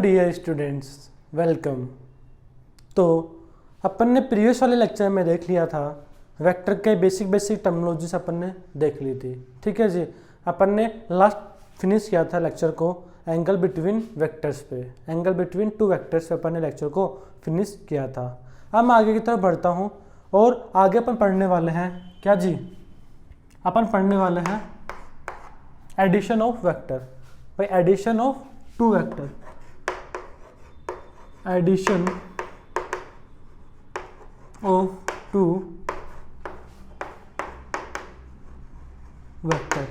Dear students, welcome. तो अपन ने previous वाले लेक्चर में देख लिया था वेक्टर के बेसिक टर्मिनोलॉजीज अपन ने देख ली थी। ठीक है जी, अपन ने लास्ट फिनिश किया था लेक्चर को एंगल बिटवीन वेक्टर्स पे, एंगल बिटवीन टू वेक्टर्स पे अपन ने लेक्चर को फिनिश किया था। अब मैं आगे की तरफ बढ़ता हूँ और आगे अपन पढ़ने वाले हैं क्या जी, अपन पढ़ने वाले हैं एडिशन ऑफ वेक्टर। भाई addition of two vector, addition of two vector,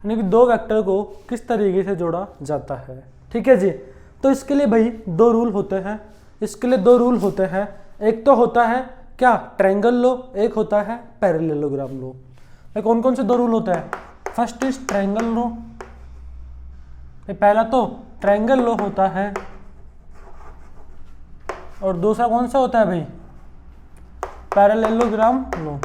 यानी कि दो वेक्टर को किस तरीके से जोड़ा जाता है। ठीक है जी, तो इसके लिए भाई दो रूल होते हैं, इसके लिए दो रूल होते हैं। एक तो होता है क्या, ट्रायंगल लो, एक होता है पैरेललोग्राम लो। कौन कौन से दो रूल होता है? फर्स्ट इज ट्रायंगल लो, पहला तो ट्रायंगल लो होता है, और दूसरा कौन सा होता है भाई, पैरेललोग्राम लो।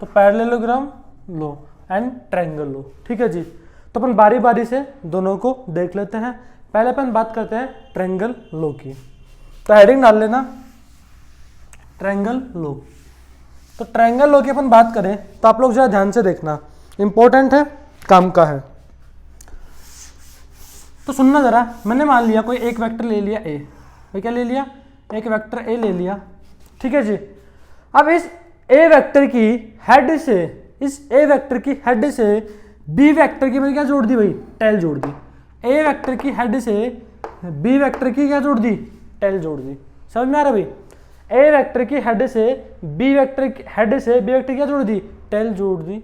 तो पैरेललोग्राम लो एंड ट्रायंगल लो। ठीक है जी, तो अपन बारी बारी से दोनों को देख लेते हैं। पहले अपन बात करते हैं ट्रायंगल लो की, तो हेडिंग डाल लेना ट्रायंगल लो। तो ट्रायंगल लो की अपन बात करें तो आप लोग जरा ध्यान से देखना, इंपॉर्टेंट है, काम का है। तो सुनना जरा, मैंने मान लिया कोई एक वेक्टर ले लिया ए, भाई क्या ले लिया, एक वेक्टर ए ले लिया। ठीक है जी, अब इस ए वेक्टर की हेड से, इस ए वेक्टर की हेड से बी वेक्टर की मैंने क्या जोड़ दी भाई, टेल जोड़ दी। ए वेक्टर की हेड से बी वेक्टर की क्या जोड़ दी, टेल जोड़ दी। समझ में आ रहा भाई, ए वेक्टर की हेड से बी वेक्टर की हेड से बी वेक्टर क्या जोड़ दी, टेल जोड़ दी।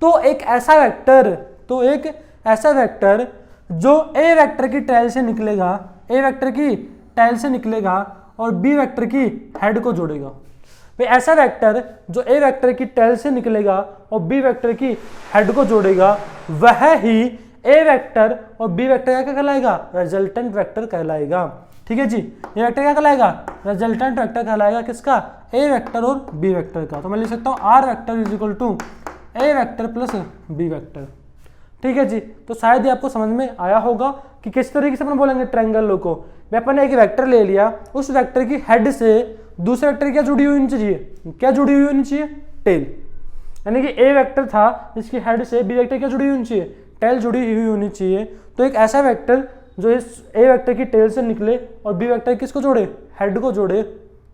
तो एक ऐसा वेक्टर, तो एक ऐसा वेक्टर जो ए वेक्टर की टेल से निकलेगा, ए वेक्टर की टेल से निकलेगा और बी वेक्टर की हेड को जोड़ेगा। भाई ऐसा वेक्टर जो ए वेक्टर की टेल से निकलेगा और बी वेक्टर की हेड को जोड़ेगा, वह ही ए वेक्टर और बी वेक्टर क्या कहलाएगा, रिजल्टेंट वेक्टर कहलाएगा। ठीक है जी, ये वेक्टर क्या कहलाएगा, रिजल्टेंट वेक्टर कहलाएगा। किसका, ए वेक्टर और बी वेक्टर का। तो मैं लिख सकता हूँ R vector is equal to A vector plus B vector. ठीक है जी, तो शायद ये आपको समझ में आया होगा कि किस तरीके से अपन बोलेंगे ट्रायंगल लो को। अपन ने एक वेक्टर ले लिया, उस वेक्टर की हेड से दूसरे वेक्टर की क्या जुड़ी हुई होनी चाहिए, क्या जुड़ी हुई होनी चाहिए, टेल। यानी कि ए वेक्टर था जिसकी हेड से बी वेक्टर क्या जुड़ी हुई होनी चाहिए, टेल जुड़ी हुई होनी चाहिए। तो एक ऐसा वेक्टर जो इस ए वेक्टर की टेल से निकले और बी वेक्टर किसको जोड़े, हेड को जोड़े।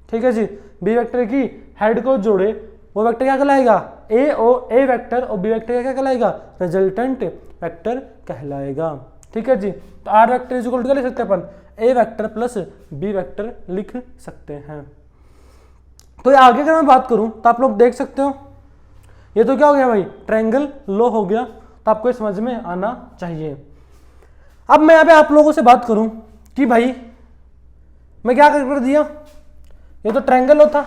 ठीक है जी, बी वेक्टर की हेड को जोड़े, वो वेक्टर क्या कहलाएगा, ए वेक्टर और बी वेक्टर क्या कहलाएगा, रिजल्टेंट वेक्टर कहलाएगा। ठीक है जी, तो R vector is equal to क्या लिख सकते हैं अपन, A vector plus B vector लिख सकते हैं। तो ये आगे अगर मैं बात करूं तो आप लोग देख सकते हो, ये तो क्या हो गया भाई, ट्रायंगल लो हो गया। तो आपको समझ में आना चाहिए। अब मैं यहाँ पे आप लोगों से बात करूं कि भाई मैं क्या कर दिया, ये तो ट्रायंगल लो था।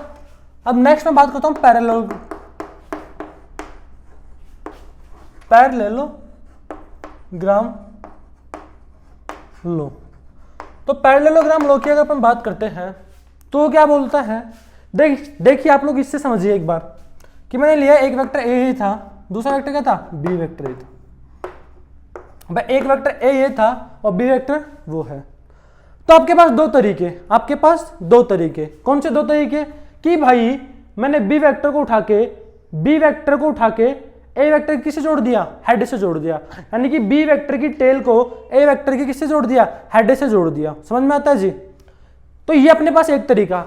अब नेक्स्ट मैं बात करता हूं पैरेललोग्राम लो। तो पैरेललोग्राम लो की अगर अपन बात करते हैं तो क्या बोलता है, देखिए आप लोग इससे समझिए एक बार कि मैंने लिया एक वेक्टर ए ही था, दूसरा वेक्टर क्या था, बी वेक्टर ए था। भाई एक वेक्टर ए ये था और बी वेक्टर वो है। तो आपके पास दो तरीके, आपके पास दो तरीके, कौन से दो तरीके कि भाई मैंने बी वेक्टर को उठा के ए वेक्टर किससे जोड़ दिया, हेड से जोड़ दिया। यानी कि बी वेक्टर की टेल को ए वेक्टर की किससे जोड़ दिया, हेड से जोड़ दिया। समझ में आता है जी। तो ये अपने पास एक तरीका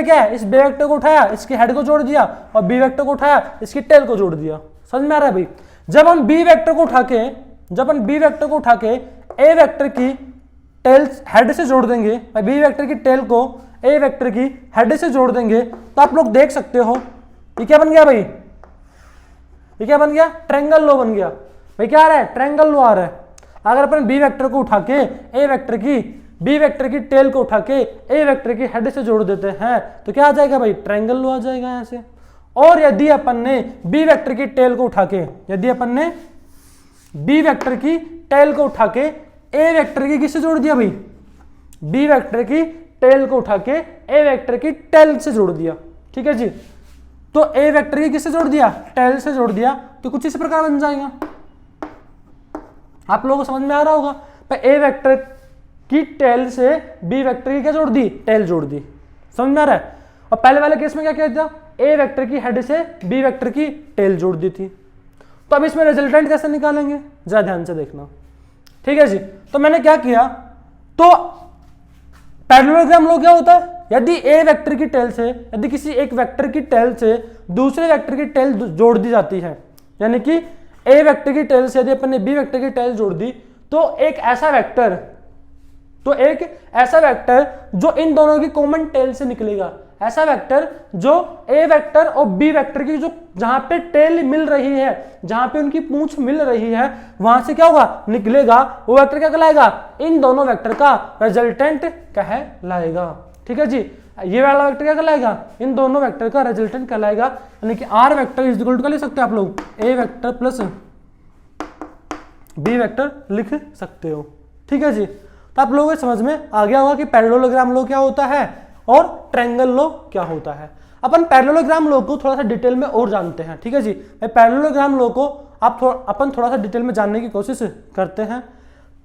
क्या है, इस बी वेक्टर को उठाया, इसकी हेड को जोड़ दिया, और बी वेक्टर को उठाया, इसकी टेल को जोड़ दिया। समझ में आ रहा है भाई। जब हम बी वेक्टर को उठा के ए वेक्टर की टेल हेड से जोड़ देंगे, बी वेक्टर की टेल को ए वेक्टर की हेड से जोड़ देंगे, तो आप लोग देख सकते हो ये क्या बन गया भाई, ये क्या बन गया, ट्रायंगल लो बन गया। भाई क्या आ रहा है, ट्रायंगल लो आ रहा है। अगर अपन बी वेक्टर को उठा के बी वेक्टर की टेल को उठा के ए वेक्टर की हेड से जोड़ देते हैं तो क्या आ जाएगा भाई, ट्रायंगल लो आ जाएगा यहाँ से। और यदि अपन ने बी वेक्टर की टेल को उठा के, ए वेक्टर की किससे जोड़ दिया भाई, बी वेक्टर की टेल को उठा के ए वेक्टर की टेल से जोड़ दिया। ठीक है जी, तो ए वेक्टर की किससे जोड़ दिया, टेल से जोड़ दिया, तो कुछ इस प्रकार बन जाएगा। आप लोगों को समझ में आ रहा होगा, ए वेक्टर की टेल से बी वेक्टर की क्या जोड़ दी, टेल जोड़ दी, समझ में आ रहा है। और पहले वाले केस में क्या किया था, ए वेक्टर की हेड से बी वेक्टर की टेल जोड़ दी थी। तो अब इसमें रिजल्टेंट कैसे निकालेंगे, जरा ध्यान से देखना, ठीक है जी। तो मैंने क्या किया, तो पैरेललोग्राम लो क्या होता है, यदि ए वेक्टर की टेल से, यदि किसी एक वेक्टर की टेल से दूसरे वेक्टर की टेल जोड़ दी जाती है, यानी कि ए वेक्टर की टेल से यदि अपन ने बी वेक्टर की टेल जोड़ दी, तो एक ऐसा वेक्टर जो इन दोनों की कॉमन टेल से निकलेगा, ऐसा वेक्टर जो ए वेक्टर और बी वेक्टर की जो जहां पे टेल मिल रही है, जहां पे उनकी पूंछ मिल रही है, वहां से क्या होगा, निकलेगा, वो वेक्टर क्या कहलाएगा, इन दोनों वेक्टर का रिजल्टेंट कहलाएगा, ठीक है जी। ये वाला वेक्टर क्या कहलाएगा, इन दोनों वेक्टर का रिजल्टेंट कहलाएगा, यानी कि R vector is equal to क्या लिख सकते हैं आप लोग, A vector plus B vector लिख सकते हो, ठीक है जी। तो आप लोगों को समझ में आ गया होगा कि पैरेललोग्राम लो क्या होता है और ट्रायंगल लो क्या होता है। अपन पैरेललोग्राम लो को थोड़ा सा डिटेल में और जानते हैं, ठीक है जी। पैरेललोग्राम लो को अपन थोड़ा सा डिटेल में जानने की कोशिश करते हैं।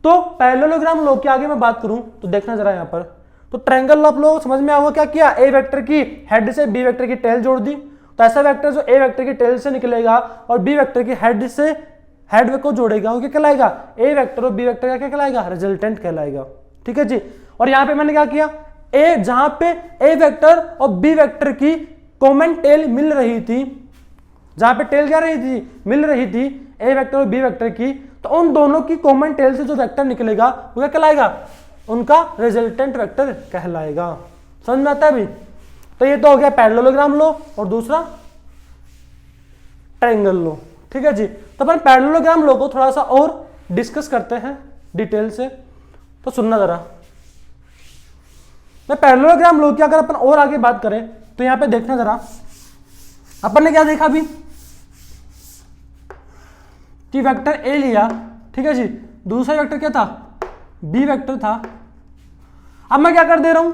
तो पैरेललोग्राम लो की आगे मैं बात करूं तो देखना जरा यहाँ पर, तो ट्रायंगल लो आप लोगों को समझ में आएगा, क्या किया, ए वेक्टर की हेड से बी वेक्टर की टेल जोड़ दी, तो ऐसा वेक्टर जो ए वेक्टर की टेल से निकलेगा और बी वेक्टर की हेड से हेड को जोड़ेगा, वो क्या कहलाएगा, ए वेक्टर और बी वेक्टर का क्या कहलाएगा, रिजल्टेंट कहलाएगा, ठीक है जी। और यहाँ पे मैंने क्या किया, ए जहां पे ए वेक्टर और बी वेक्टर की कॉमन टेल मिल रही थी, जहां पे टेल क्या रही थी, मिल रही थी ए वेक्टर और बी वेक्टर की, तो उन दोनों की कॉमन टेल से जो वेक्टर निकलेगा वो क्या कहलाएगा, उनका रिजल्टेंट वेक्टर कहलाएगा, समझ में आता है अभी। तो ये तो हो गया पैरेललोग्राम लो और दूसरा ट्रायंगल लो, ठीक है जी। तो अपन पैरेललोग्राम लो को थोड़ा सा और डिस्कस करते हैं डिटेल से, तो सुनना जरा। मैं पैरेललोग्राम लो की अगर अपन और आगे बात करें तो यहां पे देखना जरा, अपन ने क्या देखा अभी कि वेक्टर ए लिया, ठीक है जी, दूसरा वेक्टर क्या था, बी वेक्टर था। अब मैं क्या कर दे रहा हूं,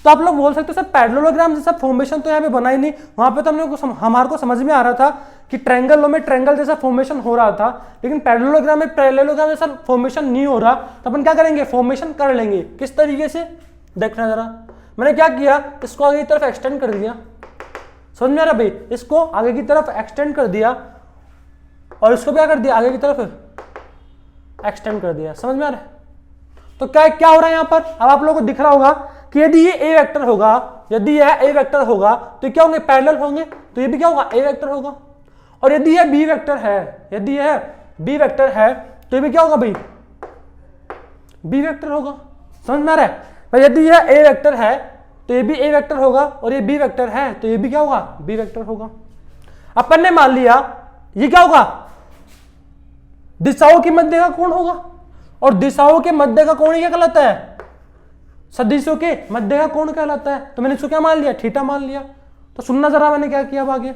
तो आप लोग बोल सकते हो सर पैरेललोग्राम जैसा फॉर्मेशन तो यहाँ पे बना ही नहीं, वहां पे तो हमारे को समझ में आ रहा था कि ट्रायंगल लो में ट्रायंगल जैसा फॉर्मेशन हो रहा था, लेकिन पैरेललोग्राम में पैरेललोग्राम जैसा फॉर्मेशन नहीं हो रहा, तो अपन क्या करेंगे, फॉर्मेशन कर लेंगे। किस तरीके से, देखना जरा। मैंने क्या किया, इसको आगे की तरफ एक्सटेंड कर दिया, समझ में आ रहा भाई, इसको आगे की तरफ एक्सटेंड कर दिया और इसको क्या कर दिया, आगे की तरफ एक्सटेंड कर दिया, समझ में आ रहा है। तो क्या हो रहा है यहाँ पर, अब आप लोगों को दिख रहा होगा कि यदि ये ए वेक्टर होगा, यदि यह ए वेक्टर होगा तो क्या होंगे, पैरेलल होंगे, तो ये भी क्या होगा, ए वेक्टर होगा। और यदि यह बी वेक्टर है, यदि यह बी वेक्टर है तो ये भी क्या होगा भाई, बी वेक्टर होगा, समझ में आ रहा है। यदि यह ए वेक्टर है तो ये भी ए वेक्टर होगा, और ये बी वेक्टर है तो ये भी क्या होगा, बी वेक्टर होगा। अपन ने मान लिया ये क्या होगा, दिशाओं के मध्य का कोण होगा, और दिशाओं के मध्य का कोण क्या कहलाता है, सदिशों के मध्य का कोण कहलाता है। तो मैंने इसको क्या मान लिया, थीटा मान लिया। तो सुनना जरा मैंने क्या किया, अब आगे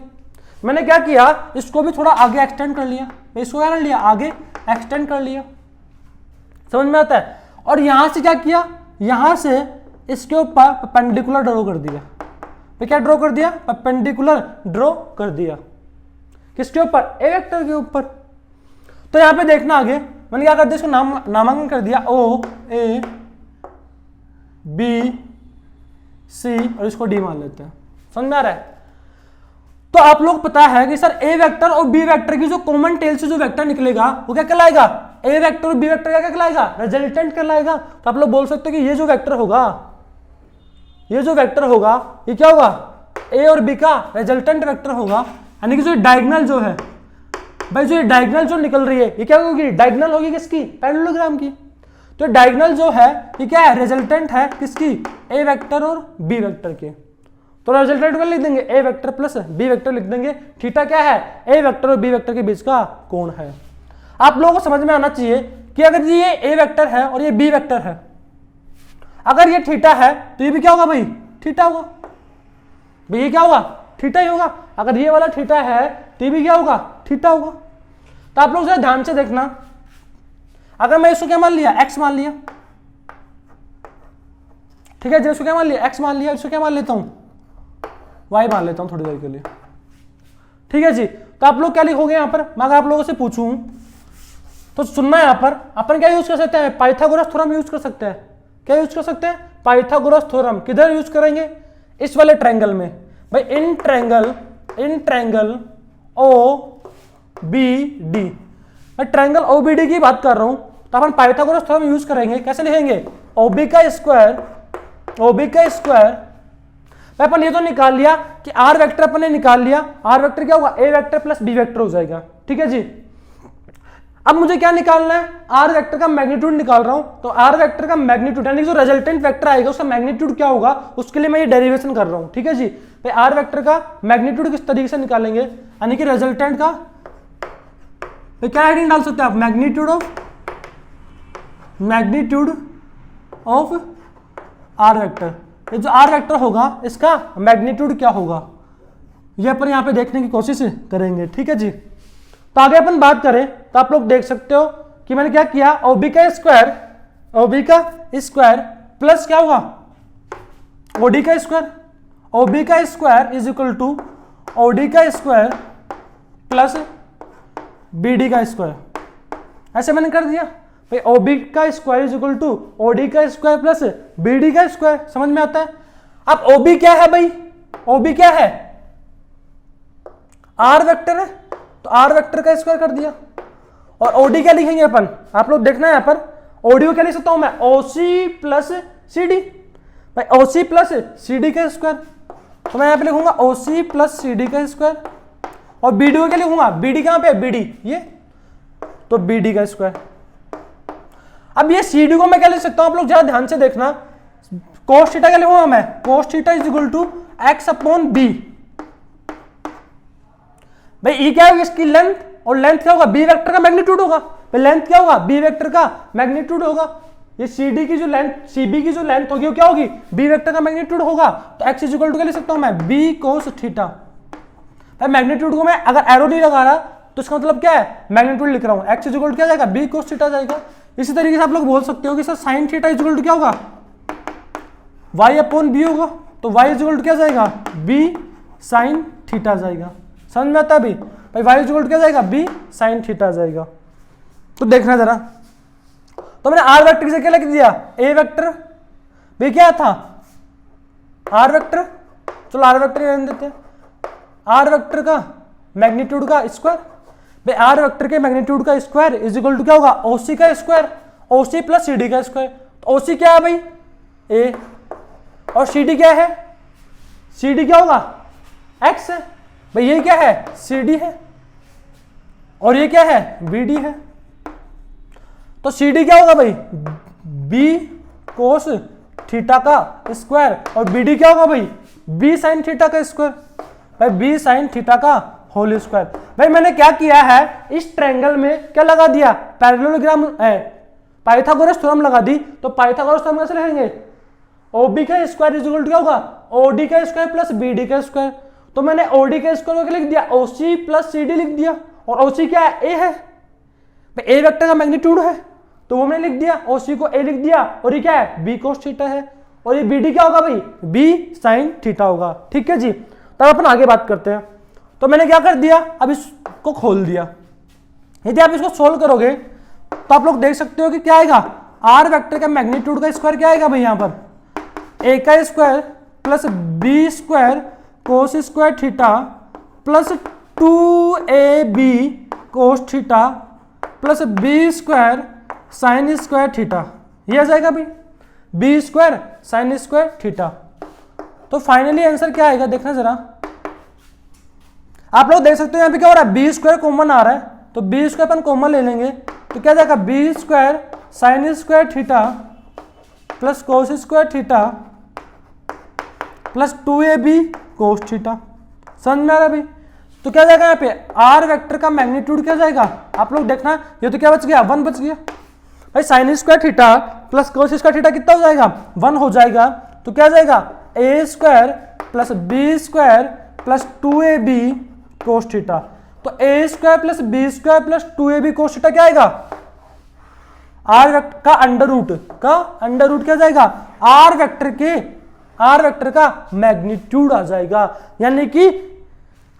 मैंने क्या किया, इसको भी थोड़ा आगे एक्सटेंड कर लिया, इसको क्या कर लिया, आगे एक्सटेंड कर लिया, समझ में आता है। और यहां से क्या किया, यहां से इसके ऊपर परपेंडिकुलर ड्रॉ कर दिया, तो क्या ड्रॉ कर दिया, परपेंडिकुलर ड्रॉ कर दिया, किसके ऊपर, ए वेक्टर के ऊपर। तो यहां पे देखना आगे मैंने क्या कर दिया, इसको नामांकन कर दिया, ओ ए बी सी, और इसको डी मान लेते हैं, समझ में आ रहा है। तो आप लोग पता है कि सर ए वेक्टर और बी वेक्टर की जो कॉमन टेल से जो वेक्टर निकलेगा वो क्या कहलाएगा, ए वेक्टर और बी वेक्टर क्या कहलाएगा, रिजल्टेंट कहलाएगा। तो आप लोग बोल सकते हो कि ये जो वेक्टर होगा, ये जो वेक्टर होगा ये क्या होगा, ए और बी का रिजल्टेंट वेक्टर होगा, यानी कि जो डायगोनल जो है भाई, जो डायगोनल जो निकल रही है ये क्या होगी, डायगोनल होगी किसकी, पैरेललोग्राम की। तो डायगोनल जो है ये क्या है, रिजल्टेंट है किसकी, ए वेक्टर और बी वेक्टर के। तो रिजल्टेंट को लिख देंगे ए वेक्टर प्लस बी वेक्टर लिख देंगे, थीटा क्या है, ए वेक्टर और बी वेक्टर के बीच का कोण है। आप लोगों को समझ में आना चाहिए कि अगर ये ए वेक्टर है और ये बी वेक्टर है, अगर ये थीटा है तो ये भी क्या होगा भाई, थीटा होगा भाई, ये क्या होगा, थीटा ही होगा। अगर ये वाला थीटा है तो ये भी क्या होगा, थीटा होगा। तो आप लोग जरा ध्यान से देखना, अगर मैं इसको क्या मान लिया, एक्स मान लिया, ठीक है, इसको क्या मान लिया, एक्स मान लिया, इसको क्या मान लेता हूं, y मान लेता हूं थोड़ी देर के लिए। ठीक है जी, तो आप लोग क्या लिखोगे यहां पर, मैं अगर आप लोगों से पूछूं तो सुनना, यहां पर अपन क्या यूज कर सकते हैं, पाइथागोरस थ्योरम यूज कर सकते हैं। क्या यूज कर सकते हैं, पाइथागोरस थ्योरम। किधर यूज करेंगे, इस वाले ट्रायंगल में भाई, in triangle O B D. मैं ट्रायंगल ओ बी डी की बात कर रहा हूं, तो अपन पाइथागोरस थ्योरम यूज करेंगे। कैसे लिखेंगे, ओबी का स्क्वायर अपन ये तो निकाल लिया कि आर वेक्टर अपन ने निकाल लिया, आर वेक्टर क्या होगा, ए वेक्टर प्लस बी वेक्टर हो जाएगा। ठीक है जी, अब मुझे क्या निकालना है, आर वेक्टर का मैग्नीट्यूड निकाल रहा हूं। तो आर वेक्टर का मैग्नीट्यूड यानी जो रिजल्टेंट वेक्टर आएगा उसका मैग्नीट्यूड क्या होगा, उसके लिए मैं ये डेरिवेशन कर रहा हूं। ठीक है जी, भाई आर वेक्टर का मैग्नीट्यूड किस तरीके से निकालेंगे, यानी कि रिजल्टेंट का क्या हेडिंग डाल सकते हैं आप, मैग्नीट्यूड ऑफ आर वेक्टर। ये जो आर वेक्टर होगा इसका मैग्नीट्यूड क्या होगा, ये अपन यहां पे देखने की कोशिश करेंगे। ठीक है जी, तो आगे अपन बात करें तो आप लोग देख सकते हो कि मैंने क्या किया, ओबी का स्क्वायर प्लस क्या होगा, ओडी का square is equal to OD का स्क्वायर प्लस बीडी का स्क्वायर। ऐसे मैंने कर दिया भाई, ओबी का square is equal to OD का स्क्वायर प्लस बीडी का स्क्वायर। समझ में आता है। अब ओबी क्या है भाई, ओबी क्या है, आर वेक्टर है, तो आर वेक्टर का स्क्वायर कर दिया। और ओडी क्या लिखेंगे अपन, आप लोग देखना है यहां पर, ओडी को क्या लिख सकता हूं मैं, ओसी प्लस सी डी। भाई ओसी प्लस सी डी का स्क्वायर, तो मैं यहां पे लिखूंगा ओसी प्लस सी डी का स्क्वायर। और बीडी को क्या लिखूंगा, बीडी कहां पे, बीडी ये, तो बीडी का स्क्वायर। अब ये सी डी को मैं क्या लिख सकता हूं, आप लोग जरा ध्यान से देखना, कोस थीटा क्या लिखूंगा मैं, cos theta is equal to x upon b. भाई ई क्या होगी, इसकी लेंथ, और लेंथ क्या होगा, बी वेक्टर का मैग्नीट्यूड होगा। भाई लेंथ क्या होगा, बी वेक्टर का मैग्नीट्यूड होगा। ये सी डी की जो लेंथ, सीबी की जो लेंथ होगी वो क्या होगी, बी वेक्टर का मैग्नीट्यूड होगा। तो एक्स इज इक्वल टू क्या लिख सकता हूं मैं, बी कोस थीटा। भाई मैग्नीट्यूड को मैं अगर एरो नहीं लगा रहा तो इसका मतलब क्या है, मैग्नीट्यूड लिख रहा हूं, एक्स इज इक्वल टू क्या जाएगा, बी कोस थीटा जाएगा। इसी तरीके से आप लोग बोल सकते हो कि sir sine theta is equal to क्या होगा, वाई अपॉन बी होगा। तो वाई इज इक्वल टू क्या जाएगा, बी साइन थीटा जाएगा। समझ में आता है भाई वाई इज इक्वल टू क्या जाएगा, बी साइन थीटा जाएगा। तो देखना जरा, तो मैंने आर वेक्टर से क्या लिख दिया, ए वेक्टर, भाई क्या था आर वेक्टर, चलो आर वेक्टर रहने देते हैं, आर वेक्टर का मैग्नीट्यूड का स्क्वायर। भाई आर वेक्टर के मैग्नीट्यूड का स्क्वायर इज इक्वल टू क्या होगा, ओसी का स्क्वायर, ओसी प्लस सी डी का स्क्वायर। तो ओसी क्या है भाई, ए, और सी डी क्या है, सी डी क्या होगा, एक्स है। भाई ये क्या है, सी डी है, और ये क्या है, बी डी है। तो सी डी क्या होगा भाई, बी कोस थीटा का स्क्वायर, और बी डी क्या होगा भाई, बी साइन थीटा का स्क्वायर। भाई बी साइन थीटा का होल स्क्वायर। भाई मैंने क्या किया है, इस ट्रायंगल में क्या लगा दिया, पैरेललोग्राम, पाइथागोरस थ्योरम लगा दी। तो पाइथागोरस थ्योरम कैसे लिखेंगे, ओबी का स्क्वायर इज इक्वल टू क्या होगा, ओडी का स्क्वायर प्लस बीडी का स्क्वायर। तो मैंने ओडी का स्क्वायर को लिख दिया, ओसी प्लस सी डी लिख दिया। और ओसी क्या है, ए है, ए वेक्टर का मैग्नीट्यूड है, तो वो मैंने लिख दिया, ओसी को ए लिख दिया। और ये क्या है, बी कोस थीटा है, और ये बीडी क्या होगा भाई, बी साइन थीटा होगा। ठीक है जी, तब अपन आगे बात करते हैं। तो मैंने क्या कर दिया, अब इसको खोल दिया। यदि आप इसको सोल्व करोगे तो आप लोग देख सकते हो कि क्या आएगा, आर वेक्टर का मैग्नीट्यूड का स्क्वायर क्या आएगा भाई, यहां पर ए का square plus B square cos square theta plus 2ab cos theta plus B square sine square theta, ये आ जाएगा भाई, b square sine square theta. तो फाइनली आंसर क्या आएगा, देखना जरा, आप लोग देख सकते हो यहां पे क्या हो रहा है, बी स्क्वायर कॉमन आ रहा है, तो बी स्क्वायर अपन कॉमन ले लेंगे, तो क्या जाएगा, b square sine square theta plus cos square theta plus 2ab cos theta. समझ में आ रहा है भाई। तो क्या जाएगा यहाँ पे, आर वेक्टर का मैग्नीट्यूड क्या जाएगा, आप लोग देखना, ये तो क्या बच गया, 1 बच गया भाई। Sine square theta plus cos square theta कितना हो जाएगा, 1 हो जाएगा। तो क्या जाएगा, A square plus B square plus 2ab cos theta. तो A square plus B square plus 2ab cos theta क्या आएगा, आर वेक्टर का अंडर रूट क्या जाएगा, आर वेक्टर के आर वेक्टर का मैग्नीट्यूड आ जाएगा। यानी कि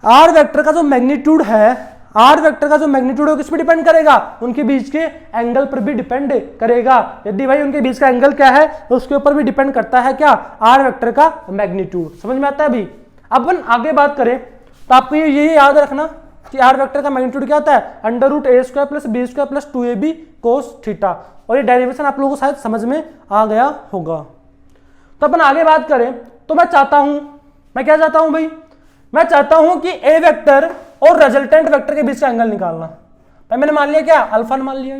आर वेक्टर का जो मैग्नीट्यूड है, आर वेक्टर का जो मैग्नीट्यूड है किस पे डिपेंड करेगा, उनके बीच के एंगल पर भी डिपेंड करेगा। यदि भाई उनके बीच का एंगल क्या है तो उसके ऊपर भी डिपेंड करता है क्या, आर वेक्टर का मैग्नीट्यूड। समझ में आता है अभी। अब अपन आगे बात करें तो आपको ये याद रखना कि आर वेक्टर का मैग्नीट्यूड क्या होता है, √a² + b² + 2ab cos theta. और ये डेरिवेशन आप लोगों को शायद समझ में आ गया होगा। तो अपन आगे बात करें तो मैं चाहता हूं, मैं क्या चाहता हूं भाई, मैं चाहता हूं कि ए वेक्टर और रिजल्टेंट वेक्टर के बीच का एंगल निकालना। भाई मैंने मान लिया क्या, अल्फा मान लिया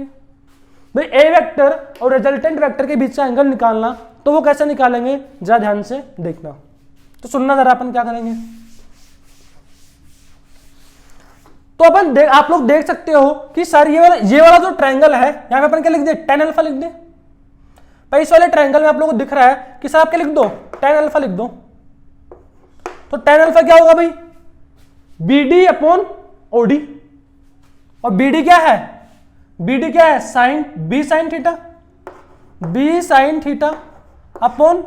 भाई। ए वेक्टर और रिजल्टेंट वेक्टर के बीच का एंगल निकालना, तो वो कैसे निकालेंगे जरा ध्यान से देखना। तो सुनना जरा, अपन क्या करेंगे। तो अपन आप लोग देख सकते हो कि सर ये वाला जो ट्रायंगल है, यहां पे अपन क्या लिख दे, tan अल्फा लिख दे। भाई इस वाले ट्रायंगल में आप लोगों को दिख रहा है कि सर आप क्या लिख दो, tan अल्फा लिख दो। तो tan अल्फा क्या होगा भाई, BD/OD। और BD क्या है, BD क्या है, sine B sin theta, B sin theta upon,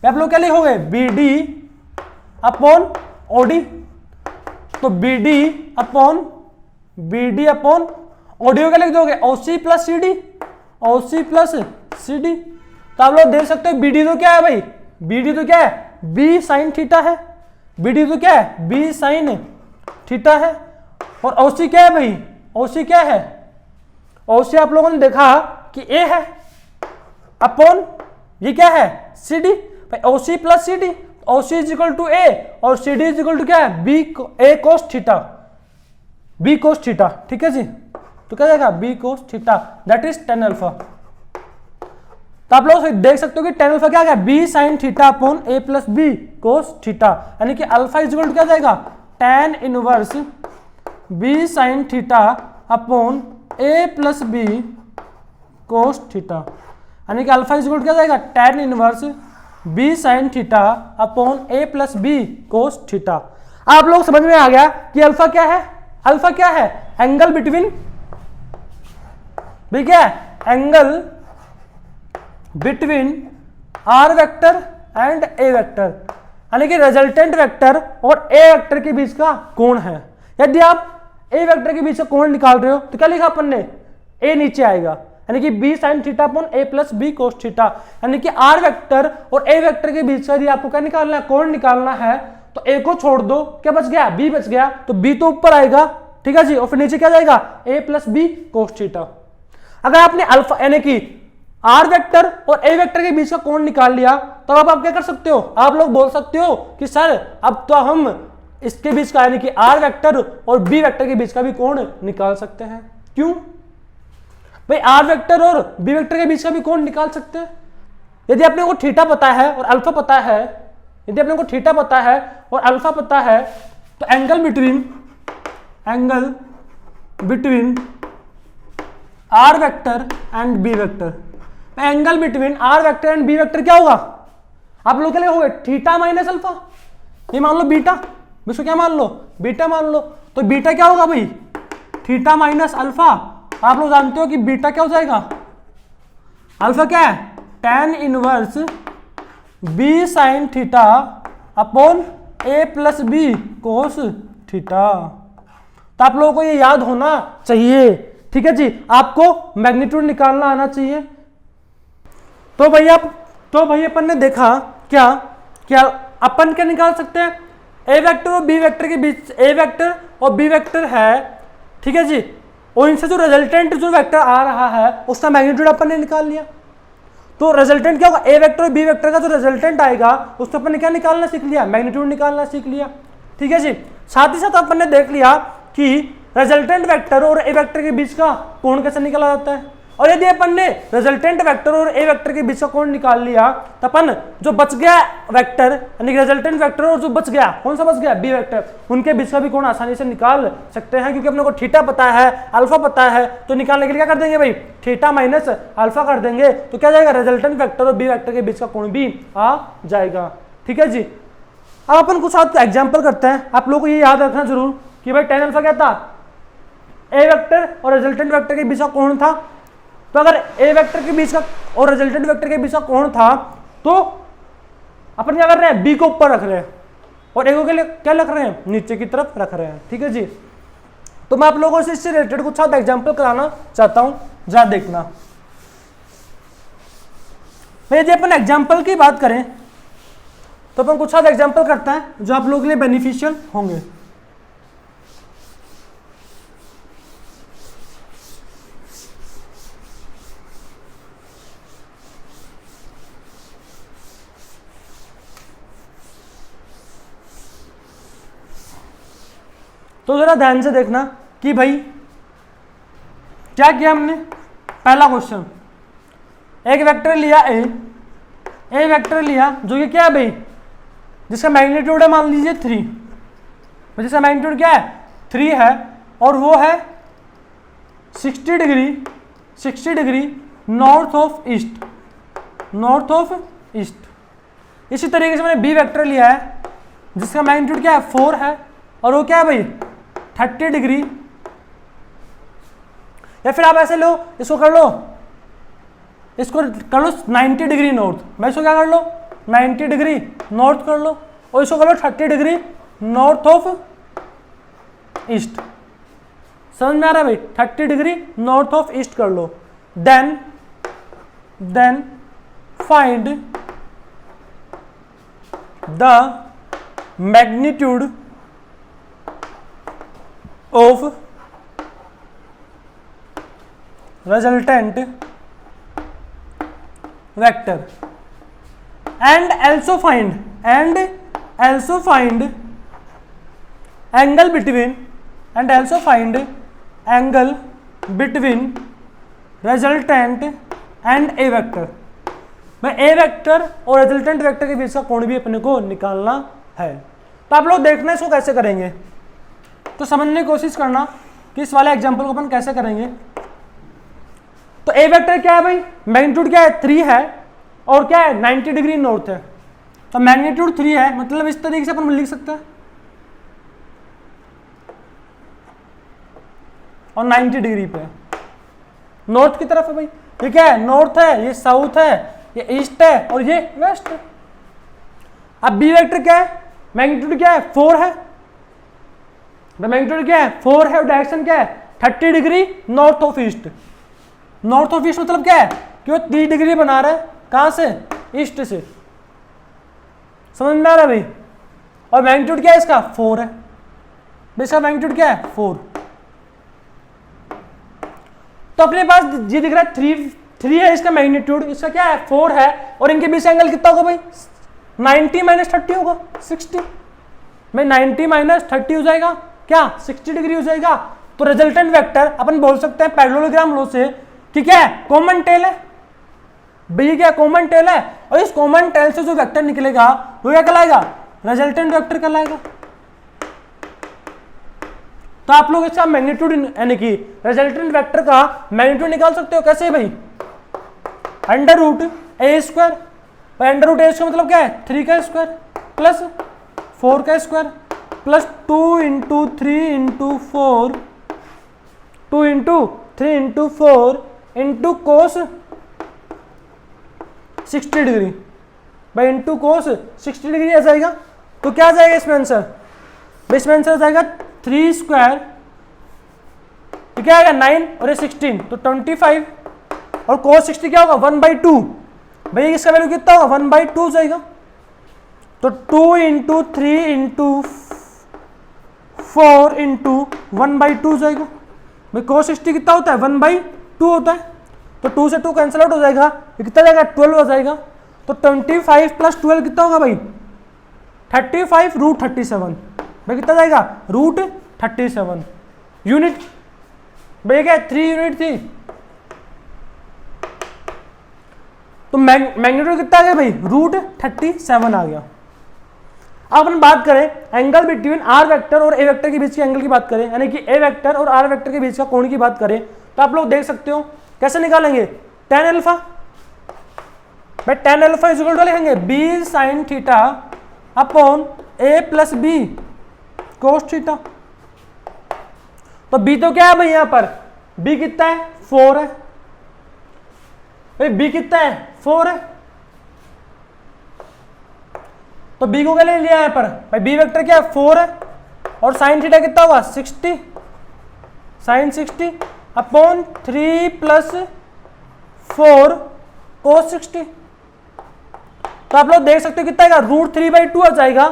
आप लोग क्या लिखोगे, BD/OD। तो BD अपॉन OD क्या लिख दोगे, OC + CD, OC + CD। तो आप लोग देख सकते हो BD तो क्या है भाई, BD तो क्या है, B sin थीटा है। BD तो क्या है, B sin थीटा है। और OC क्या है भाई, OC क्या है, OC आप लोगों ने देखा कि A है अपॉन ये क्या है, CD। भाई OC + CD, OC = A और CD = क्या है, A cos theta, B cos theta. ठीक है जी, तो क्या जाएगा, B cos theta, that is tan alpha. तो आप लोग देख सकते हो कि tan अल्फा क्या है, B sin theta upon A + B cos theta. यानी कि अल्फा = क्या जाएगा, tan inverse B sin theta upon A + B cos theta. यानी कि अल्फा = क्या जाएगा, tan inverse B sin theta upon A + B cos theta. आप लोग समझ में आ गया कि अल्फा क्या है, अल्फा क्या है, एंगल बिटवीन, भी क्या है, angle between r vector and a vector. यानी कि रिजल्टेंट वेक्टर और ए वेक्टर के बीच का कोण है। यदि आप ए वेक्टर के बीच का कोण निकाल रहे हो तो क्या लिखा अपन ने, ए नीचे आएगा, यानी कि B sin theta upon A + B cos theta. यानी कि आर वेक्टर और ए वेक्टर के बीच का यदि आपको क्या निकालना है, कोण निकालना है, तो ए को छोड़ दो, क्या बच गया, B बच गया। तो B तो ऊपर आएगा, ठीक है जी, और फिर नीचे क्या जाएगा, A + B cos थीटा। अगर आपने अल्फा यानी कि आर वेक्टर और ए वेक्टर के बीच का कोण निकाल लिया, तो अब आप क्या कर सकते हो, आप लोग बोल सकते हो कि सर अब तो हम इसके बीच का यानी कि आर वेक्टर और बी वेक्टर के बीच का भी कोण निकाल सकते हैं। क्यों भाई, आर वेक्टर और बी वेक्टर के बीच का भी कोण निकाल सकते हैं। यदि अपने को थीटा पता है और अल्फा पता है, यदि अपने को थीटा पता है और अल्फा पता है, तो angle between r vector and b vector, angle between r vector and b vector क्या होगा, आप लोग क्या लिखोगे, थीटा माइनस अल्फा। ये मान लो बीटा, इसको क्या मान लो, बीटा मान लो। तो बीटा क्या होगा भाई, थीटा माइनस अल्फा। आप लोग जानते हो कि बीटा क्या हो जाएगा, अल्फा क्या है, tan inverse B sin theta upon A + B cos theta. तो आप लोगों को ये याद होना चाहिए, ठीक है जी, आपको मैग्नीट्यूड निकालना आना चाहिए। तो भाई अपन ने देखा क्या अपन क्या निकाल सकते हैं, ए वेक्टर और बी वेक्टर के बीच, ए वेक्टर और बी वेक्टर है, ठीक है जी, और इनसे जो रिजल्टेंट जो वेक्टर आ रहा है उसका मैग्नीट्यूड अपन ने निकाल लिया। तो रिजल्टेंट क्या होगा, ए वेक्टर और बी वेक्टर का जो रिजल्टेंट आएगा उसको अपन ने क्या निकालना सीख लिया, मैग्नीट्यूड निकालना सीख लिया, ठीक है जी। साथ ही साथ अपन ने देख लिया कि रिजल्टेंट वेक्टर और ए वेक्टर के बीच का कोण कैसे निकाला जाता है। और यदि अपन ने रिजल्टेंट वेक्टर और ए वेक्टर के बीच का कोण निकाल लिया, तो अपन जो बच गया वेक्टर यानी कि रिजल्टेंट वेक्टर और जो बच गया, कौन सा बच गया, बी वेक्टर, उनके बीच का भी कोण आसानी से निकाल सकते हैं, क्योंकि अपने को थीटा पता है, अल्फा पता है। तो निकालने के लिए क्या कर देंगे भाई, थीटा माइनस अल्फा कर देंगे, तो क्या जाएगा, रिजल्टेंट वेक्टर और बी वेक्टर के बीच का कोण भी आ जाएगा, ठीक है जी। अब अपन कुछ साथ एग्जाम्पल करते हैं। आप लोगों को ये याद रखना जरूर कि भाई tan अल्फा क्या था, ए वेक्टर और रिजल्टेंट वेक्टर के बीच का कोण था। तो अगर ए वेक्टर के बीच का और रिजल्टेंट वेक्टर के बीच का कोण था, तो अपन क्या कर रहे हैं, बी को ऊपर रख रहे हैं और ए को के लिए क्या रख रहे हैं, नीचे की तरफ रख रहे हैं। ठीक है जी। तो मैं आप लोगों से इससे रिलेटेड कुछ साथ एग्जाम्पल कराना चाहता हूं, जरा देखना। यदि अपन एग्जाम्पल की बात करें तो अपन कुछ साथ एग्जाम्पल करते हैं जो आप लोगों के लिए बेनिफिशियल होंगे। तो जरा ध्यान से देखना कि भाई क्या किया हमने। पहला क्वेश्चन, एक वेक्टर लिया ए वेक्टर लिया जो कि क्या है भाई, जिसका मैग्नीट्यूड है मान लीजिए 3, जिसका मैग्नीट्यूड क्या है 3 है और वो है 60 डिग्री नॉर्थ ऑफ ईस्ट। इसी तरीके से मैंने बी वेक्टर लिया है जिसका मैग्नीट्यूड क्या है 4 है और वो क्या है भाई 30 डिग्री, या फिर आप ऐसे लो, इसको कर लो 90 डिग्री नॉर्थ, मैं इसको क्या कर लो 90 डिग्री नॉर्थ कर लो और इसको कर लो 30 डिग्री नॉर्थ ऑफ ईस्ट। समझ में आ रहा है भाई, 30 डिग्री नॉर्थ ऑफ ईस्ट कर लो। Then find the magnitude of resultant vector and also find angle between resultant and a vector। मैं a वेक्टर और रिजल्टेंट वेक्टर के बीच का कोण भी अपने को निकालना है। तो आप लोग देखना इसको कैसे करेंगे, तो समझने की कोशिश करना कि इस वाले एग्जांपल को अपन कैसे करेंगे। तो ए वेक्टर क्या है भाई, मैग्नीट्यूड क्या है 3 है और क्या है 90 डिग्री नॉर्थ है। तो मैग्नीट्यूड 3 है मतलब इस तरीके से अपन लिख सकते हैं और 90 डिग्री पे नॉर्थ की तरफ है भाई। ये क्या है, नॉर्थ है, ये साउथ है, ये ईस्ट है और ये वेस्ट है। अब बी वेक्टर क्या है, मैग्नीट्यूड क्या है 4 है, मैग्नीट्यूड क्या है 4 है और डायरेक्शन क्या है 30 degree north of east. North of east मतलब क्या है कि वो 30 डिग्री बना रहा है, कहां से, ईस्ट से। समझ में आ रहा है भाई। और मैग्नीट्यूड क्या है इसका 4 है, इसका मैग्नीट्यूड क्या है 4। तो अपने पास ये दिख रहा है 3 है इसका मैग्नीट्यूड, इसका क्या है 4 है और इनके बीच एंगल कितना होगा भाई 90 - 30 होगा 60 में 90 - 30 हो जाएगा क्या 60 डिग्री हो जाएगा। तो रिजल्टेंट वेक्टर अपन बोल सकते हैं पैरेललोग्राम लॉ से कि क्या है कॉमन टेल है भाई, क्या कॉमन टेल है और इस कॉमन टेल से जो वेक्टर निकलेगा वो क्या कहलाएगा, रिजल्टेंट वेक्टर कहलाएगा। तो आप लोग इसका मैग्नीट्यूड यानी कि रिजल्टेंट वेक्टर का मैग्नीट्यूड निकाल सकते हो कैसे भाई, √a²। √a² मतलब क्या है 3 का स्क्वायर प्लस 4 का square plus 2 × 3 × 4 2 × 3 × 4 into cos 60 degree भाई, इंटू कोस 60 डिग्री आ जाएगा। तो क्या आ जाएगा इसमें आंसर, इसमें आंसर आ जाएगा 3² क्या आएगा 9 और ये 16 तो 25 और कोस 60 क्या होगा 1/2 भाई, इसका वैल्यू कितना होगा 1/2 हो जाएगा। तो 2 × 3 × 4 × 1/2 हो जाएगा भाई। कोस 60 कितना होता है 1/2 होता है, तो 2 से 2 कैंसिल आउट हो जाएगा, ये कितना जाएगा 12 हो जाएगा। तो 25 + 12 कितना होगा भाई 35 √37 भाई, कितना जाएगा √37 यूनिट भाई, क्या 3 यूनिट थी। तो मैग्नीट्यूड कितना आ गया भाई √37 आ गया। अब अपन बात करें एंगल बिटवीन आर वेक्टर और ए वेक्टर के बीच के एंगल की बात करें, यानी कि ए वेक्टर और आर वेक्टर के बीच का कोण की बात करें, तो आप लोग देख सकते हो कैसे निकालेंगे tan अल्फा भाई, tan अल्फा इक्वल टू लिखेंगे b sin theta upon a + b cos theta. तो b तो क्या है भाई यहां पर, b कितना है 4 है भाई, b कितना है 4 है। तो बी को क्या ले लिया यहाँ पर भाई, बी वेक्टर क्या है 4 है, और साइन थीटा कितना होगा 60, साइन 60 अपॉन 3 प्लस 4 कोस 60। तो आप लोग देख सकते हो कितना आएगा, √3/2 आ जाएगा,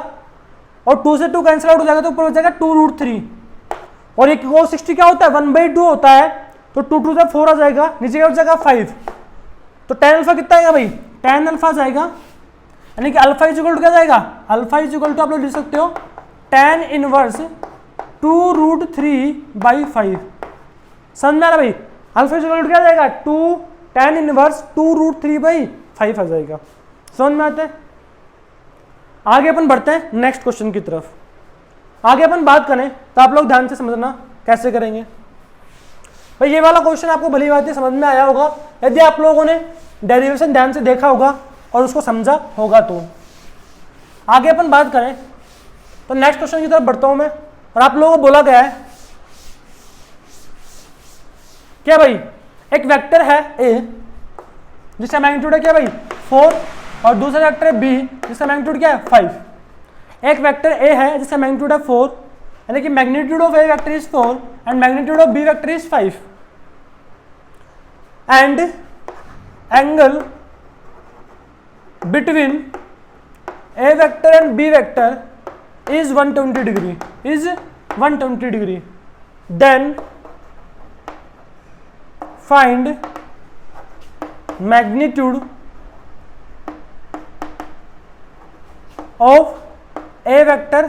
और 2 से 2 कैंसिल आउट हो जाएगा तो ऊपर हो जाएगा 2√3, और ये कोस 60 क्या होता है 1/2 होता है, तो 2 2 से 4 आ जाएगा, नीचे क्या हो जाएगा 5। तो tan अल्फा कितना आएगा भाई, tan अल्फा जाएगा, यानी कि अल्फा इज इक्वल टू क्या जाएगा, अल्फा इज इक्वल टू आप लोग लिख सकते हो tan इनवर्स 2√3/5। समझ में आ रहा भाई, अल्फा इज इक्वल टू क्या जाएगा 2 tan इनवर्स 2√3/5 आ जाएगा। समझ में आता है। आगे अपन बढ़ते हैं नेक्स्ट क्वेश्चन की तरफ। आगे अपन बात करें तो आप लोग ध्यान से समझना कैसे करेंगे भाई। ये वाला क्वेश्चन आपको भली बात समझ में आया होगा यदि आप लोगों ने डेरिवेशन ध्यान से देखा होगा और उसको समझा होगा। तो आगे अपन बात करें तो नेक्स्ट क्वेश्चन की तरफ बढ़ता हूं मैं, और आप लोगों को बोला गया है क्या भाई, एक वेक्टर है ए जिसका मैग्नीट्यूड है क्या भाई 4, और दूसरा वेक्टर है बी जिसका मैग्नीट्यूड क्या है 5। एक वेक्टर ए है जिसका मैग्नीट्यूड है 4, यानी कि magnitude of a vector is 4 and magnitude of b vector is 5, and angle between a vector and b vector is 120 degree, is 120 degree. Then find magnitude of a vector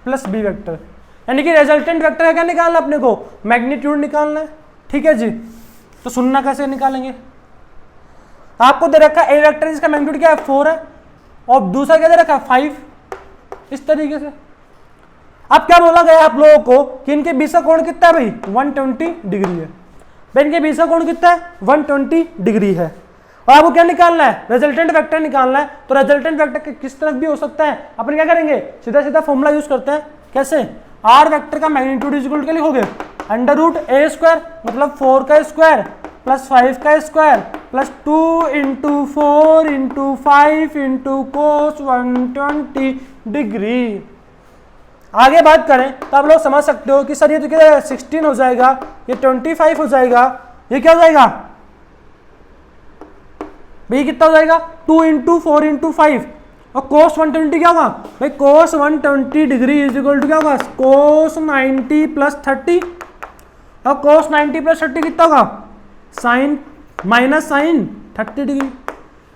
plus b vector, यानी कि resultant vector का क्या निकालना अपने को, magnitude निकालना है। ठीक है जी, तो सुनना कैसे निकालेंगे। आपको दे रखा है ए वेक्टर जिसका मैग्नीट्यूड क्या है 4 है, और दूसरा क्या दे रखा है 5, इस तरीके से। अब क्या बोला गया आप लोगों को कि इनके बीच का कोण कितना है भाई 120 डिग्री है। भाई इनके बीच का कोण कितना है 120 डिग्री है, और आपको क्या निकालना है, रिजल्टेंट वेक्टर निकालना है। तो रिजल्टेंट वेक्टर किस तरफ भी हो सकता है, अपन क्या करेंगे सीधा सीधा फॉर्मूला यूज करते हैं। कैसे, आर वेक्टर का मैग्नीट्यूड इज इक्वल टू क्या लिखोगे, √a² मतलब 4 का स्क्वायर प्लस 5 का स्क्वायर प्लस 2 × 4 × 5 × cos 120 डिग्री। आगे बात करें तो आप लोग समझ सकते हो कि सर ये तो क्या 16 हो जाएगा, ये 25 हो जाएगा, ये क्या हो जाएगा भाई कितना हो जाएगा 2 × 4 × 5, और cos 120 क्या होगा भाई, cos 120 degree is equal to क्या होगा cos 90 + 30, और cos 90 + 30 कितना होगा साइन माइनस साइन 30 डिग्री।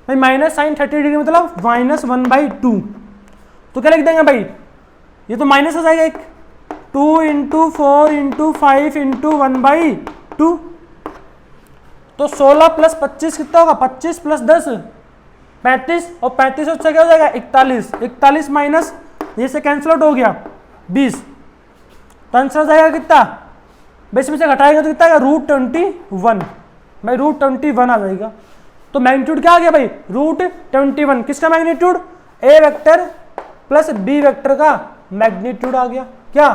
भाई माइनस साइन 30 डिग्री मतलब -1/2। तो क्या लिख देंगे भाई, ये तो माइनस हो जाएगा एक, 2 × 4 × 5 × 1/2, तो 16 + 25 कितना होगा 25 + 10 35, और 35 उससे क्या हो जाएगा 41, 41 माइनस ये से कैंसिल आउट हो गया 20, तो आंसर हो जाएगा कितना, बेस में से घटाएगा तो कितना आएगा √21। भाई √21 आ जाएगा। तो मैग्नीट्यूड क्या आ गया भाई √21, किसका मैग्नीट्यूड, ए वेक्टर प्लस बी वेक्टर का मैग्नीट्यूड आ गया क्या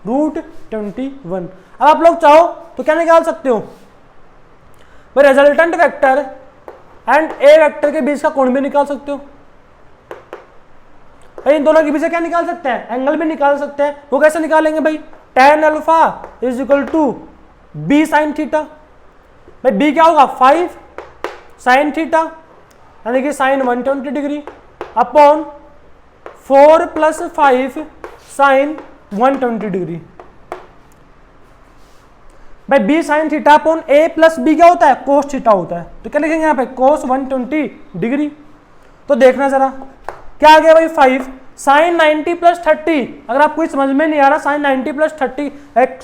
√21। अब आप लोग चाहो तो क्या निकाल सकते हो भाई, resultant vector and a vector के बीच का कोण भी निकाल सकते हो। इन दोनों के बीच से क्या निकाल सकते हैं, एंगल भी निकाल सकते हैं। वो कैसे निकालेंगे भाई, tan alpha is equal to b sin theta. भाई b क्या होगा 5 sin थीटा, यानी कि sin 120 degree upon 4 + 5 sin 120 degree. भाई b sin theta upon a + b क्या होता है cos थीटा होता है, तो क्या लिखेंगे यहाँ पे cos 120 डिग्री। तो देखना जरा क्या आ गया भाई 5 sin 90 + 30। अगर आपको समझ में नहीं आ रहा sin 90 + 30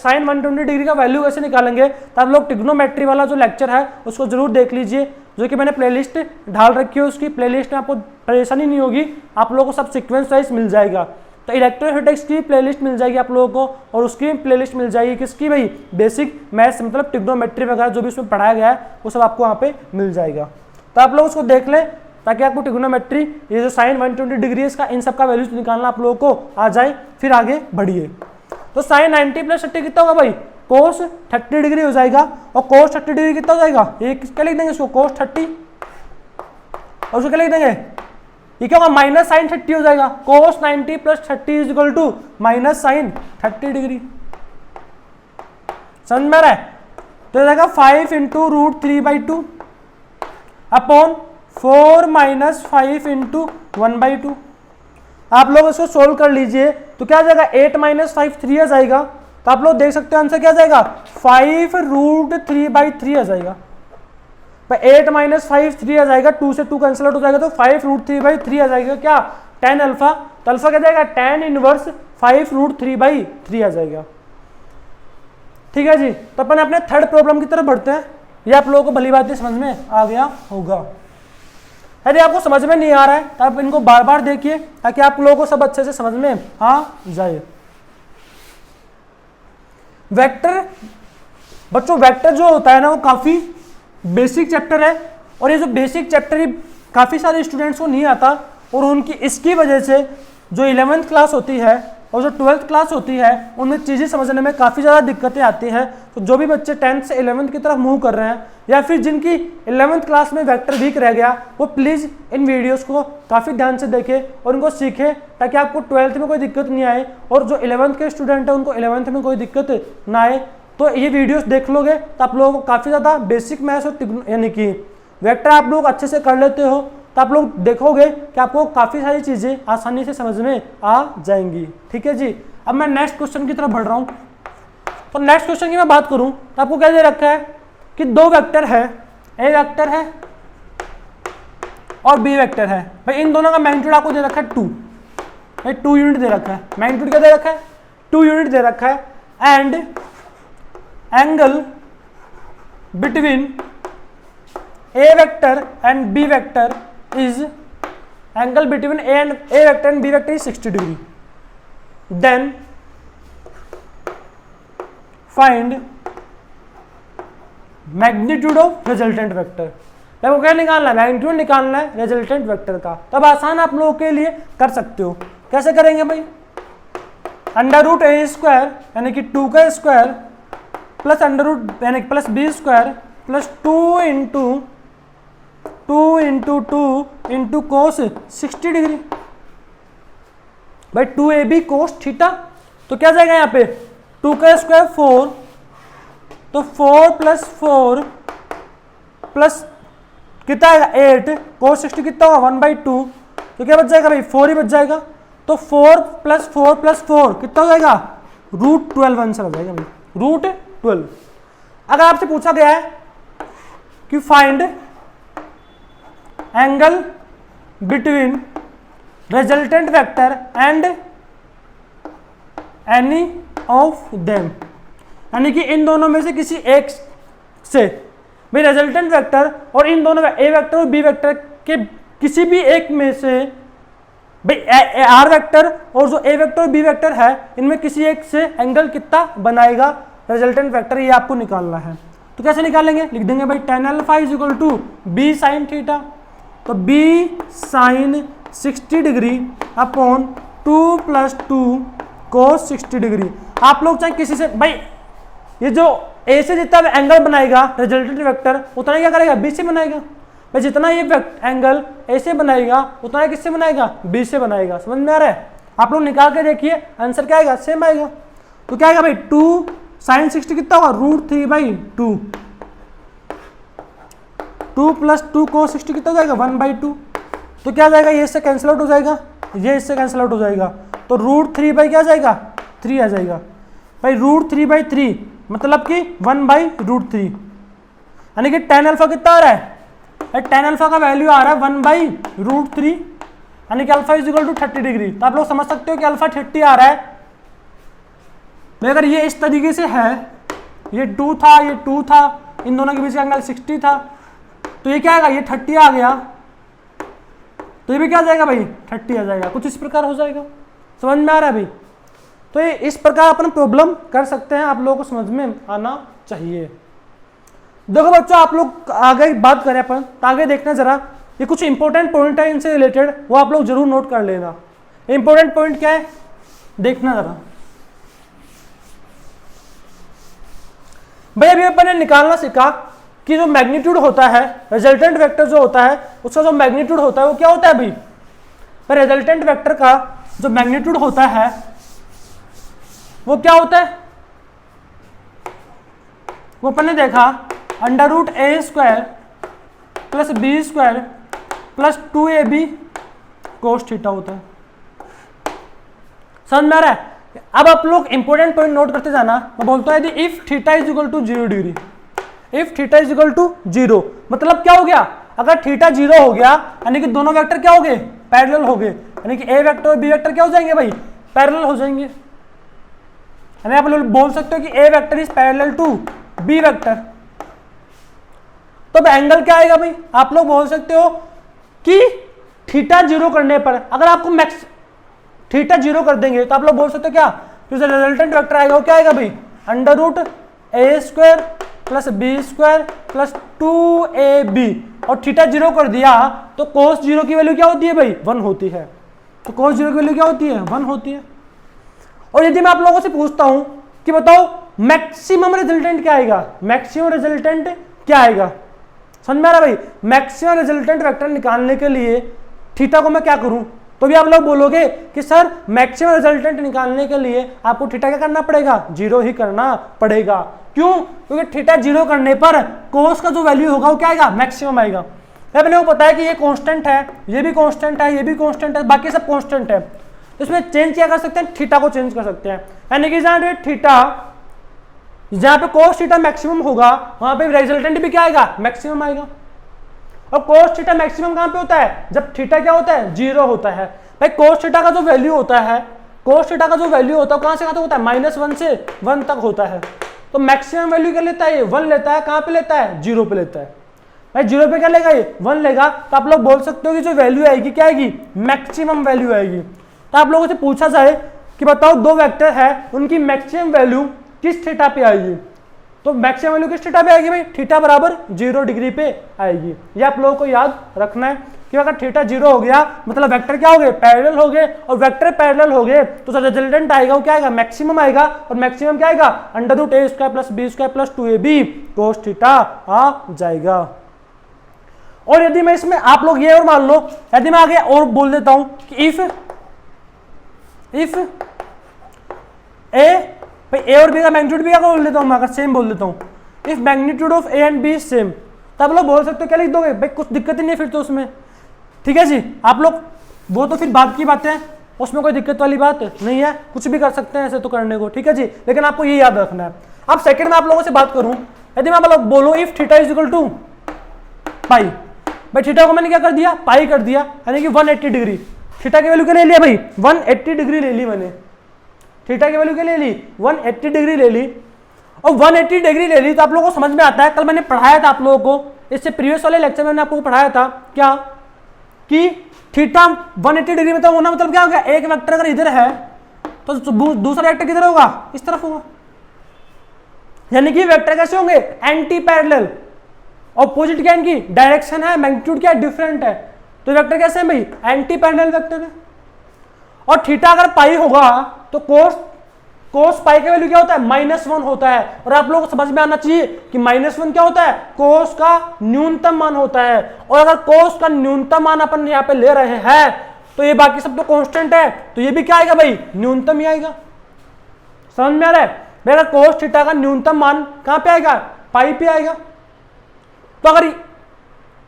sin 120 डिग्री का वैल्यू कैसे निकालेंगे, तो आप लोग ट्रिग्नोमेट्री वाला जो लेक्चर है उसको जरूर देख लीजिए, जो कि मैंने प्लेलिस्ट डाल रखी है। उसकी प्लेलिस्ट में आपको परेशानी नहीं होगी, आप लोगों को सब सीक्वेंस वाइज मिल जाएगा। तो इलेक्ट्रोस्टैटिक्स की प्लेलिस्ट मिल जाएगी आप लोगों को, और उसकी प्लेलिस्ट मिल जाएगी किसकी भाई, बेसिक मैथ्स मतलब ट्रिग्नोमेट्री वगैरह जो भी उसमें पढ़ाया गया है वो सब आपको वहाँ पे मिल जाएगा। तो आप लोग उसको देख लें ताकि आपको ट्रिग्नोमेट्री ये जो sin 120 डिग्री है इसका इन सब का वैल्यूज निकालना आप लोगों को आ जाए, फिर आगे बढ़िए। तो sin 90 + 30 कितना होगा भाई cos 30 डिग्री हो जाएगा, और cos 30 डिग्री कितना हो जाएगा, ये क्या लिख देंगे इसको cos 30, और उसको क्या लिख देंगे ये क्या होगा, माइनस साइन 30 हो जाएगा, cos 90 plus 30 is equal to minus sine 30 degree. समझ में आ रहा है? तो ये जाएगा 5 into root 3/2 upon 4 minus 5 into 1/2। आप लोग इसको सोल्व कर लीजिए तो क्या आ जाएगा, 8 माइनस 5 3 आ जाएगा। तो आप लोग देख सकते हो आंसर क्या आ जाएगा, 5 रूट 3/3 आ जाएगा। 8 माइनस 5 3 आ जाएगा, 2 से 2 कैंसिल आउट हो जाएगा, तो 5 रूट 3/3 आ जाएगा क्या, tan अल्फा। तो अल्फा क्या जाएगा, tan इनवर्स 5 रूट 3/3 आ जाएगा। ठीक है जी, तो अपन अपने थर्ड प्रॉब्लम की तरफ बढ़ते हैं। ये आप लोगों को भली बात समझ में आ गया होगा। यदि आपको समझ में नहीं आ रहा है तो आप इनको बार बार देखिए ताकि आप लोगों को सब अच्छे से समझ में आ जाए। वेक्टर बच्चों, वेक्टर जो होता है ना वो काफी बेसिक चैप्टर है, और ये जो बेसिक चैप्टर ही काफी सारे स्टूडेंट्स को नहीं आता, और उनकी इसकी वजह से जो 11th क्लास होती है और जो 12th क्लास होती है उनमें चीज़ें समझने में काफ़ी ज़्यादा दिक्कतें आती हैं। तो जो भी बच्चे 10th से 11th की तरफ मूव कर रहे हैं, या फिर जिनकी 11th क्लास में वेक्टर वीक रह गया, वो प्लीज़ इन वीडियोस को काफ़ी ध्यान से देखें और उनको सीखें ताकि आपको 12th में कोई दिक्कत नहीं आए, और जो 11th के स्टूडेंट हैं उनको 11th में कोई दिक्कत ना आए। तो ये वीडियोस देख लोगे तो आप लोगों को काफ़ी ज़्यादा बेसिक मैथ्स और यानी कि वेक्टर आप लोग अच्छे से कर लेते हो, तो आप लोग देखोगे कि आपको काफ़ी सारी चीज़ें आसानी से समझ में आ जाएंगी। ठीक है जी, अब मैं नेक्स्ट क्वेश्चन की तरफ बढ़ रहा हूँ। तो नेक्स्ट क्वेश्चन की मैं बात करूँ तो आपको क्या दे रखा है कि दो वेक्टर है, ए वेक्टर है और बी वेक्टर है। भाई इन दोनों का मैग्नीट्यूड आपको दे रखा है 2, भाई 2 यूनिट दे रखा है। मैग्नीट्यूड क्या दे रखा है, 2 यूनिट दे रखा है। And angle between a vector and b vector is angle between a vector and b vector is 60 degree. Then find magnitude of resultant vector. देखो क्या निकालना है, मैग्नीट्यूड निकालना है रिजल्टेंट वेक्टर का। तब आसान आप लोगों के लिए कर सकते हो। कैसे करेंगे भाई, अंडर रूट ए स्क्वायर यानी कि 2 का स्क्वायर प्लस अंडर रूट यानी plus B square plus 2 into cos 60 degree भाई 2ab कोस थीटा। तो क्या जाएगा यहाँ पे, 2 का स्क्वायर 4, तो 4 प्लस 4 प्लस कितना आएगा 8, कोस 60 कितना होगा 1/2, तो क्या बच जाएगा भाई 4 ही बच जाएगा। तो 4 प्लस 4 प्लस 4 कितना हो जाएगा, रूट 12 आंसर हो जाएगा भाई, रूट 12। अगर आपसे पूछा गया है कि find angle between resultant vector and any of them, यानी कि इन दोनों में से किसी एक से, भाई रिजल्टेंट वेक्टर और इन दोनों ए वेक्टर और बी वेक्टर के किसी भी एक में से, भाई आर वेक्टर और जो ए वेक्टर और बी वेक्टर है इनमें किसी एक से एंगल कितना बनाएगा रिजल्टेंट वेक्टर, ये आपको निकालना है। तो कैसे निकालेंगे, लिख देंगे भाई tan alpha is equal to b sine theta, तो b sine 60 degree upon 2 plus 2 cos 60 degree. आप लोग चाहे किसी से, भाई ये जो a से जितना एंगल बनाएगा रिजल्टेंट वेक्टर उतना ही क्या करेगा b से बनाएगा। भाई जितना ये एंगल a से बनाएगा उतना ही किससे बनाएगा, b से बनाएगा। समझ में आ रहा है, आप लोग निकाल के देखिए आंसर क्या आएगा, सेम आएगा। तो क्या आएगा भाई 2 साइन 60 कितना होगा, रूट 3/2, 2 प्लस 2 कोस 60 कितना हो जाएगा 1/2। तो क्या जाएगा, ये इससे कैंसिल आउट हो जाएगा, ये इससे कैंसिल आउट हो जाएगा, तो रूट 3 बाई क्या आ जाएगा 3 आ जाएगा। भाई रूट 3/3 मतलब कि 1/√3, यानी कि tan अल्फा कितना आ रहा है, tan अल्फा का वैल्यू आ रहा है 1/√3, यानी कि alpha is equal to 30 degree. तो आप लोग समझ सकते हो कि अल्फा 30 आ रहा है। अगर ये इस तरीके से है, ये 2 था, ये 2 था, इन दोनों के बीच का एंगल 60 था, तो ये क्या आएगा, ये 30 आ गया, तो ये भी क्या आ जाएगा भाई 30 आ जाएगा। कुछ इस प्रकार हो जाएगा। समझ में आ रहा है भाई। तो ये इस प्रकार अपन प्रॉब्लम कर सकते हैं, आप लोगों को समझ में आना चाहिए। देखो बच्चों, आप लोग आगे बात करें अपन, तो आगे देखना जरा, ये कुछ इंपॉर्टेंट पॉइंट है इनसे रिलेटेड, वो आप लोग जरूर नोट कर लेना। इंपॉर्टेंट पॉइंट क्या है देखना जरा। भाई अभी अपन ने निकालना सीखा कि जो मैग्नीट्यूड होता है, रिजल्टेंट वेक्टर जो होता है उसका जो मैग्नीट्यूड होता है वो क्या होता है भाई, पर रिजल्टेंट वेक्टर का जो मैग्नीट्यूड होता है वो क्या होता है, वो अपन ने देखा √a² plus b² plus 2ab cos theta होता है। समझ में आ रहा है? अब आप लोग इंपॉर्टेंट पॉइंट नोट करते जाना। मैं बोलता हूं यदि if theta is equal to 0 degree, if theta is equal to 0 मतलब क्या हो गया, अगर थीटा 0 हो गया यानी कि दोनों वेक्टर क्या हो गए, पैरेलल हो गए, यानी कि ए वेक्टर और बी वेक्टर क्या हो जाएंगे भाई, पैरेलल हो जाएंगे। यानी आप लोग बोल सकते हो कि A vector is parallel to B vector. तो अब एंगल क्या आएगा भाई, आप लोग बोल सकते हो कि थीटा 0 करने पर, अगर आपको मैक्स थीटा 0 कर देंगे तो आप लोग बोल सकते हो क्या, जो रिजल्टेंट वेक्टर आएगा वो क्या आएगा भाई, √a² plus b² plus 2ab, और थीटा 0 कर दिया तो cos 0 की वैल्यू क्या होती है भाई, 1 होती है। तो cos 0 की वैल्यू क्या होती है, 1 होती है। और यदि मैं आप लोगों से पूछता हूं कि बताओ मैक्सिमम रिजल्टेंट क्या आएगा, मैक्सिमम रिजल्टेंट क्या आएगा, समझ में आ रहा भाई, मैक्सिमम रिजल्टेंट वेक्टर निकालने के लिए थीटा को मैं क्या करूं, तो भी आप लोग बोलोगे कि सर मैक्सिमम रिजल्टेंट निकालने के लिए आपको थीटा क्या करना पड़ेगा, 0 ही करना पड़ेगा। क्यों, क्योंकि थीटा 0 करने पर कोस का जो वैल्यू होगा वो क्या आएगा, मैक्सिमम आएगा। अपने को पता है कि ये कांस्टेंट है, ये भी कांस्टेंट है, ये भी कांस्टेंट है, बाकी सब कांस्टेंट है। तो इसमें चेंज क्या कर सकते हैं, थीटा को चेंज कर सकते हैं। यानी कि जहां थीटा, जहां पे कोस थीटा मैक्सिमम होगा वहां पे रिजल्टेंट भी क्या आएगा, मैक्सिमम आएगा। और कोस थीटा मैक्सिमम कहां पे होता है, जब थीटा क्या होता है, 0 होता है। भाई कोस थीटा का जो वैल्यू होता है, कोस थीटा का जो वैल्यू होता है कहां से कहां तक होता है, -1 से 1 तक होता है। तो मैक्सिमम वैल्यू क्या लेता है, ये 1 लेता है। कहां पे लेता है, 0 पे लेता है। भाई 0 पे क्या लेगा, ये 1 लेगा। तो आप लोग बोल सकते हो कि जो वैल्यू आएगी क्या आएगी, मैक्सिमम वैल्यू आएगी। तो आप लोगों से पूछा जाए कि बताओ दो वेक्टर है उनकी मैक्सिमम वैल्यू किस थीटा पे आएगी, तो मैक्सिमम वैल्यू किस थीटा पे आएगी भाई, थीटा बराबर 0 डिग्री पे आएगी। ये आप लोगों को याद रखना है कि अगर थीटा 0 हो गया मतलब वेक्टर क्या हो गए, पैरेलल हो गए, और वेक्टर पैरेलल हो गए तो रिजल्टेंट आएगा वो क्या आएगा, मैक्सिमम आएगा। और मैक्सिमम क्या आएगा, √a² plus b² plus 2ab cos theta आ जाएगा। और यदि मैं इसमें आप लोग ये और मान लो, यदि मैं आगे और बोल देता हूं कि इफ ए और बी का मैग्नीट्यूड भी क्या बोल देता हूं मैं, अगर सेम बोल देता हूं, if magnitude of A and B same, तब लोग बोल सकते हो क्या लिख दोगे भाई, कुछ दिक्कत ही नहीं फिर तो उसमें, ठीक है जी। आप लोग वो तो फिर बात की बात है, उसमें कोई दिक्कत वाली बात नहीं है, कुछ भी कर सकते हैं ऐसे तो करने को, ठीक है जी। लेकिन आपको ये याद रखना है। अब सेकंड में आप लोगों से बात करूं, यदि मैं मतलब बोलूं if theta is equal to pi, भाई थीटा को मैंने क्या कर दिया, पाई कर दिया, यानी कि 180 डिग्री। थीटा की वैल्यू क्या ले लिया भाई, 180 डिग्री ले ली मैंने। थीटा की वैल्यू क्या ले ली, 180 डिग्री ले ली। और 180 डिग्री ले ली तो आप लोगों को समझ में आता है, कल मैंने पढ़ाया था आप लोगों को, इससे प्रीवियस वाले लेक्चर में मैंने आपको पढ़ाया था क्या, कि थीटा 180 डिग्री में तो होना मतलब क्या हो गया, एक वेक्टर अगर इधर है तो दूसरा वेक्टर किधर होगा, इस तरफ होगा। यानी कि वेक्टर कैसे होंगे, एंटी पैरेलल। ऑपोजिट क्या इनकी डायरेक्शन है, मैग्नीट्यूड क्या डिफरेंट है, तो वेक्टर कैसे है भाई, एंटी पैरेलल वेक्टर है। और थीटा अगर पाई होगा तो कोस पाई का वैल्यू क्या होता है, -1 होता है। और आप लोगों को समझ में आना चाहिए कि -1 क्या होता है, कोस का न्यूनतम मान होता है। और अगर कोस का न्यूनतम मान अपन यहाँ पे ले रहे हैं तो ये बाकी सब तो कांस्टेंट है, तो ये भी क्या आएगा भाई, न्यूनतम ही आएगा। समझ में आ रहा है भाई, अगर कोस थीटा का न्यूनतम मान कहां पे आएगा, पाई पे आएगा। तो अगर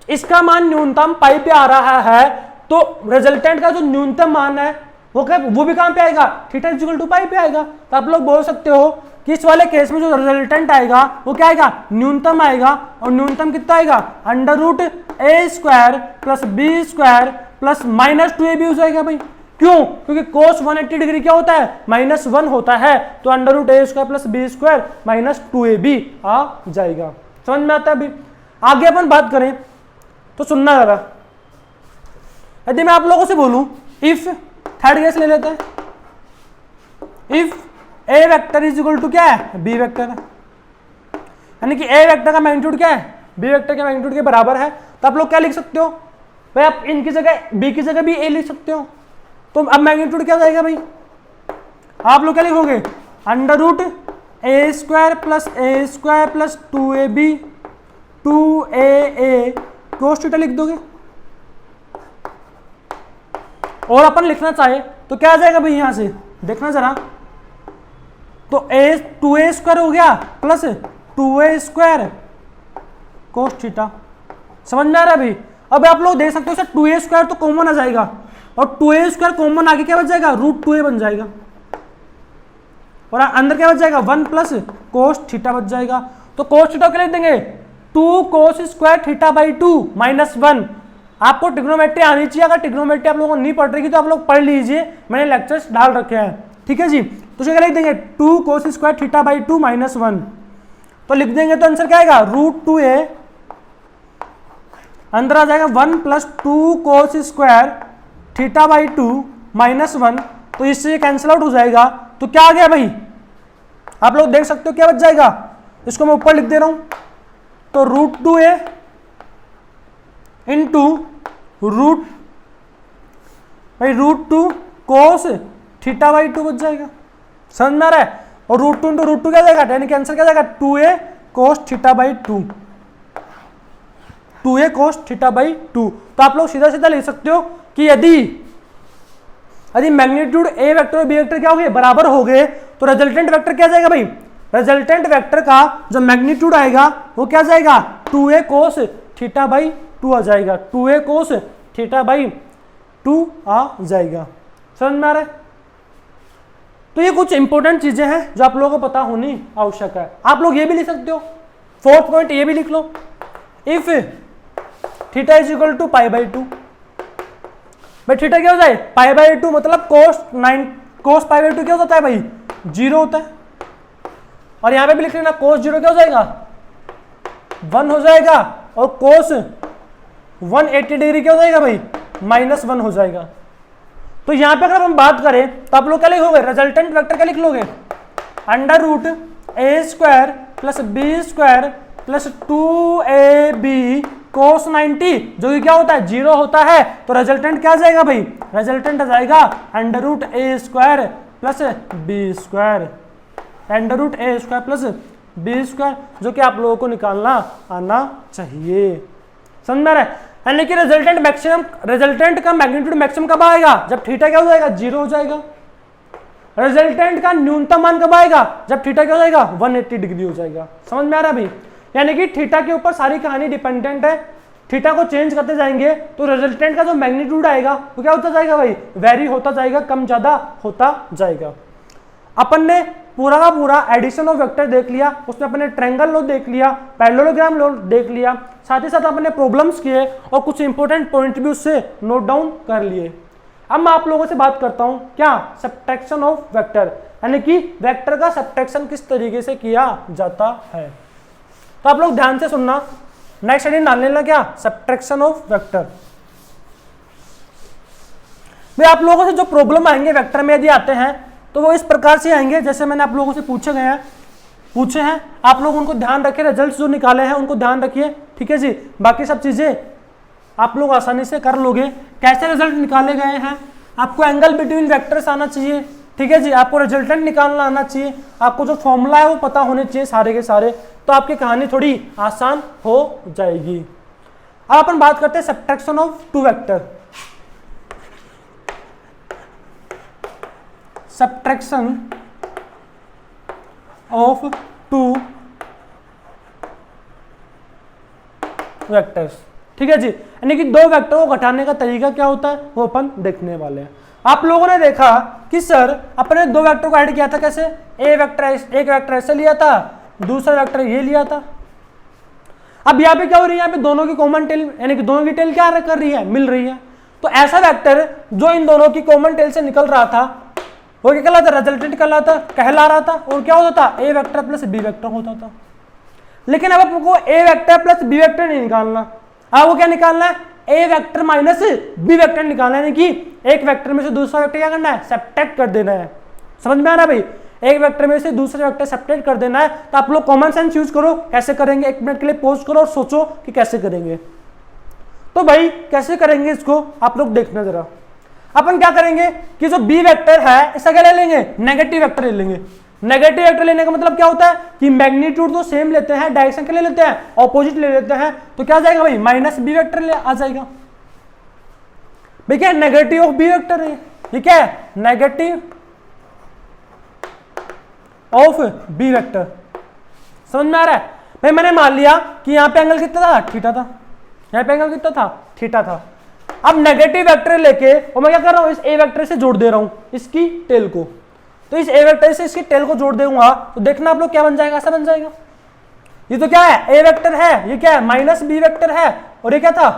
इसका मान न्यूनतम पाई पे आ रहा है तो रिजल्टेंट का जो न्यूनतम मान है वो भी कहां पे आएगा, थीटा इज इक्वल टू पाई पे आएगा। तो आप लोग बोल सकते हो कि इस वाले केस में जो रिजल्टेंट आएगा वो क्या आएगा, न्यूनतम आएगा। और न्यूनतम कितना आएगा, √a² plus b² plus -2ab हो जाएगा भाई। क्यों, क्योंकि कोस 180 डिग्री क्या होता है, -1 होता है। तो √a² प्लस b² -2ab आ जाएगा। समझ में आता है। अभी आगे अपन बात करें तो सुनना जरा, यदि मैं आप लोगों से बोलूं इफ, थर्ड केस ले लेते हैं, if a vector is equal to क्या है, बी वेक्टर है, यानी कि ए वेक्टर का मैग्नीट्यूड क्या है, बी वेक्टर के मैग्नीट्यूड के बराबर है। तो आप लोग क्या लिख सकते हो भाई, आप इनकी जगह बी की जगह भी ए लिख सकते हो। तो अब मैग्नीट्यूड क्या जाएगा भाई, आप लोग क्या लिखोगे, √a² plus a² plus 2ab 2aa cos theta लिख दोगे। और अपन लिखना चाहे तो क्या आ जाएगा भाई, यहां से देखना जरा, तो टू ए स्क्वायर हो गया प्लस 2a स्क्वायर कोस थीटा। समझ में आ रहा है भाई। अब आप लोग देख सकते हो सर 2a स्क्वायर तो कॉमन आ जाएगा, और 2a स्क्वायर कॉमन आगे क्या बच जाएगा, √2a बन जाएगा, और अंदर क्या बच जाएगा 1 प्लस कोस थीटा बच जाएगा। तो कोस थीटा के लिए देंगे 2 कोस स्क्वायर थीटा बाई 2 -1। आपको ट्रिग्नोमेट्री आनी चाहिए, अगर ट्रिग्नोमेट्री आप लोगों को नहीं पढ़ रही तो आप लोग पढ़ लीजिए, मैंने लेक्चर्स डाल रखे हैं, ठीक है जी। तो क्या लिख देंगे 2 कोस स्क्वायर थीटा बाई 2 -1, तो लिख देंगे तो आंसर क्या आएगा √2a, अंदर आ जाएगा 1 plus 2 cos square theta by 2 -1, तो इससे कैंसिल आउट हो जाएगा। तो क्या आ गया भाई, आप लोग देख सकते हो क्या बच जाएगा, इसको मैं ऊपर लिख दे रहा हूं, तो √2a into √2 cos theta by 2 बच जाएगा। समझ में आ रहा है। और √2 इंटू √2 क्या जाएगा, यानी कि आंसर क्या जाएगा 2a cos theta by 2, 2a cos theta by 2। तो आप लोग सीधा सीधा लिख सकते हो कि यदि मैग्नीट्यूड a वेक्टर और b वेक्टर क्या हो गए, बराबर हो गए, तो रिजल्टेंट वेक्टर क्या जाएगा भाई, रिजल्टेंट वेक्टर का जो मैग्नीट्यूड आएगा वो क्या जाएगा 2a कोस थीटा बाई 2 आ जाएगा, 2a कोस थीटा बाई 2 आ जाएगा। समझ में आ रहा है। तो ये कुछ इंपॉर्टेंट चीजें हैं जो आप लोगों को पता होनी आवश्यक है। आप लोग ये भी लिख सकते हो, 4th पॉइंट ये भी लिख लो, if theta is equal to pi by 2, भाई थीटा क्या हो जाए पाई बाई 2, मतलब कोस पाई बाई 2 क्या होता है भाई 0 होता है, और यहां पे भी लिख लेना कोस 0 क्या हो जाएगा 1 हो जाएगा, और कोस 180 डिग्री क्या हो जाएगा भाई -1 हो जाएगा। तो यहां पे अगर हम बात करें तो आप लोग क्या लिखोगे, रिजल्टेंट वेक्टर क्या लिख लोगे, √a square plus b square plus 2ab कोस 90, जो कि क्या होता है 0 होता है। तो रिजल्टेंट क्या आ जाएगा भाई, रिजल्टेंट आ जाएगा √a square plus b square, √a square plus b square, जो कि आप लोगों को निकालना आना चाहिए। समझ में आ रहा है। यानी कि रिजल्टेंट का मैग्नीट्यूड मैक्सिमम कब आएगा, जब थीटा क्या हो जाएगा 0 हो जाएगा। रिजल्टेंट का न्यूनतम मान कब आएगा, जब थीटा क्या हो जाएगा 180 डिग्री हो जाएगा। समझ में आ रहा है भाई। यानी कि थीटा के ऊपर सारी कहानी डिपेंडेंट है, थीटा को चेंज करते जाएंगे तो रिजल्टेंट का जो मैग्नीट्यूड आएगा वो क्या होता जाएगा भाई, वेरी होता जाएगा, कम ज्यादा होता जाएगा। अपन ने पूरा का पूरा एडिशन ऑफ वेक्टर देख लिया, उसमें अपने ट्रायंगल लॉ देख लिया, पैरेललोग्राम लॉ देख लिया, साथ ही साथ अपने प्रॉब्लम्स किए और कुछ इंपॉर्टेंट पॉइंट भी उससे नोट डाउन कर लिए। अब मैं आप लोगों से बात करता हूं क्या, सब्ट्रैक्शन ऑफ वेक्टर, यानी कि वेक्टर का सब्ट्रैक्शन किस तरीके से किया जाता है। तो आप लोग ध्यान से सुनना, नेक्स्ट हेडिंग डाल लेना क्या, सब्ट्रैक्शन ऑफ वेक्टर। भाई आप लोगों से जो प्रॉब्लम आएंगे वेक्टर में यदि आते हैं तो वो इस प्रकार से आएंगे जैसे मैंने आप लोगों से पूछे हैं, आप लोग उनको ध्यान रखिए, रिजल्ट्स जो निकाले हैं उनको ध्यान रखिए, ठीक है जी। बाकी सब चीजें आप लोग आसानी से कर लोगे। कैसे रिजल्ट निकाले गए हैं, आपको एंगल बिटवीन वेक्टर्स आना चाहिए, ठीक है जी, आपको रिजल्टेंट निकालना आना चाहिए, आपको जो फॉर्मूला है वो पता होने चाहिए सारे के सारे, तो आपकी कहानी थोड़ी आसान हो जाएगी। अब अपन बात करते हैं subtraction of two vector. Subtraction of two vectors, ठीक है जी, यानी कि दो वेक्टर को घटाने का तरीका क्या होता है वो अपन देखने वाले हैं। आप लोगों ने देखा कि सर अपने दो वेक्टर को ऐड किया था कैसे, एक वेक्टर ऐसे लिया था, दूसरा वेक्टर ये लिया था। अब यहाँ पे क्या हो रही है, यहाँ पे दोनों की कॉमन टेल, यानी कि दोनों की टेल क्या कर रही है, मिल रही है। तो ऐसा वेक्टर जो इन दोनों की कॉमन टेल से निकल रहा था वो क्या कहलाता, रिजल्टेंट कहला रहा था, और क्या होता था, ए वेक्टर प्लस बी वेक्टर होता था। लेकिन अब आपको ए वेक्टर प्लस बी वेक्टर नहीं निकालना, अब वो क्या निकालना है, ए वेक्टर माइनस बी वेक्टर निकालना है, यानी कि एक वेक्टर में से दूसरा वेक्टर क्या करना है, सब्ट्रैक्ट कर देना है। समझ में आ रहा है भाई, एक वेक्टर में से दूसरा वेक्टर सब्ट्रैक्ट कर देना है। तो आप लोग कॉमन सेंस यूज करो, कैसे करेंगे, एक मिनट के लिए पॉज करो और सोचो कि कैसे करेंगे। तो भाई कैसे करेंगे इसको आप लोग देखना जरा। अपन क्या करेंगे कि जो बी वेक्टर है इसका क्या ले लेंगे, नेगेटिव वेक्टर ले लेंगे। नेगेटिव वेक्टर लेने का मतलब क्या होता है कि मैग्नीट्यूड तो सेम लेते हैं, डायरेक्शन क्या ले लेते हैं, ऑपोजिट ले लेते हैं। तो क्या आ जाएगा भाई, माइनस बी वेक्टर आ जाएगा। भाई क्या नेगेटिव ऑफ बी वेक्टर है, ये क्या है नेगेटिव ऑफ बी वेक्टर। समझ में आ रहा है भाई। मैंने मान लिया कि यहाँ पे एंगल कितना था, थीटा था, यहाँ पे एंगल कितना था, थीटा था। अब नेगेटिव वेक्टर लेके और मैं क्या कर रहा हूँ, इस ए वेक्टर से जोड़ दे रहा हूँ इसकी टेल को। तो इस ए वेक्टर से इसकी टेल को जोड़ दूंगा तो देखना आप लोग क्या बन जाएगा, ऐसा बन जाएगा। ये तो क्या है ए वेक्टर है, ये क्या है माइनस बी वेक्टर है, और ये क्या था,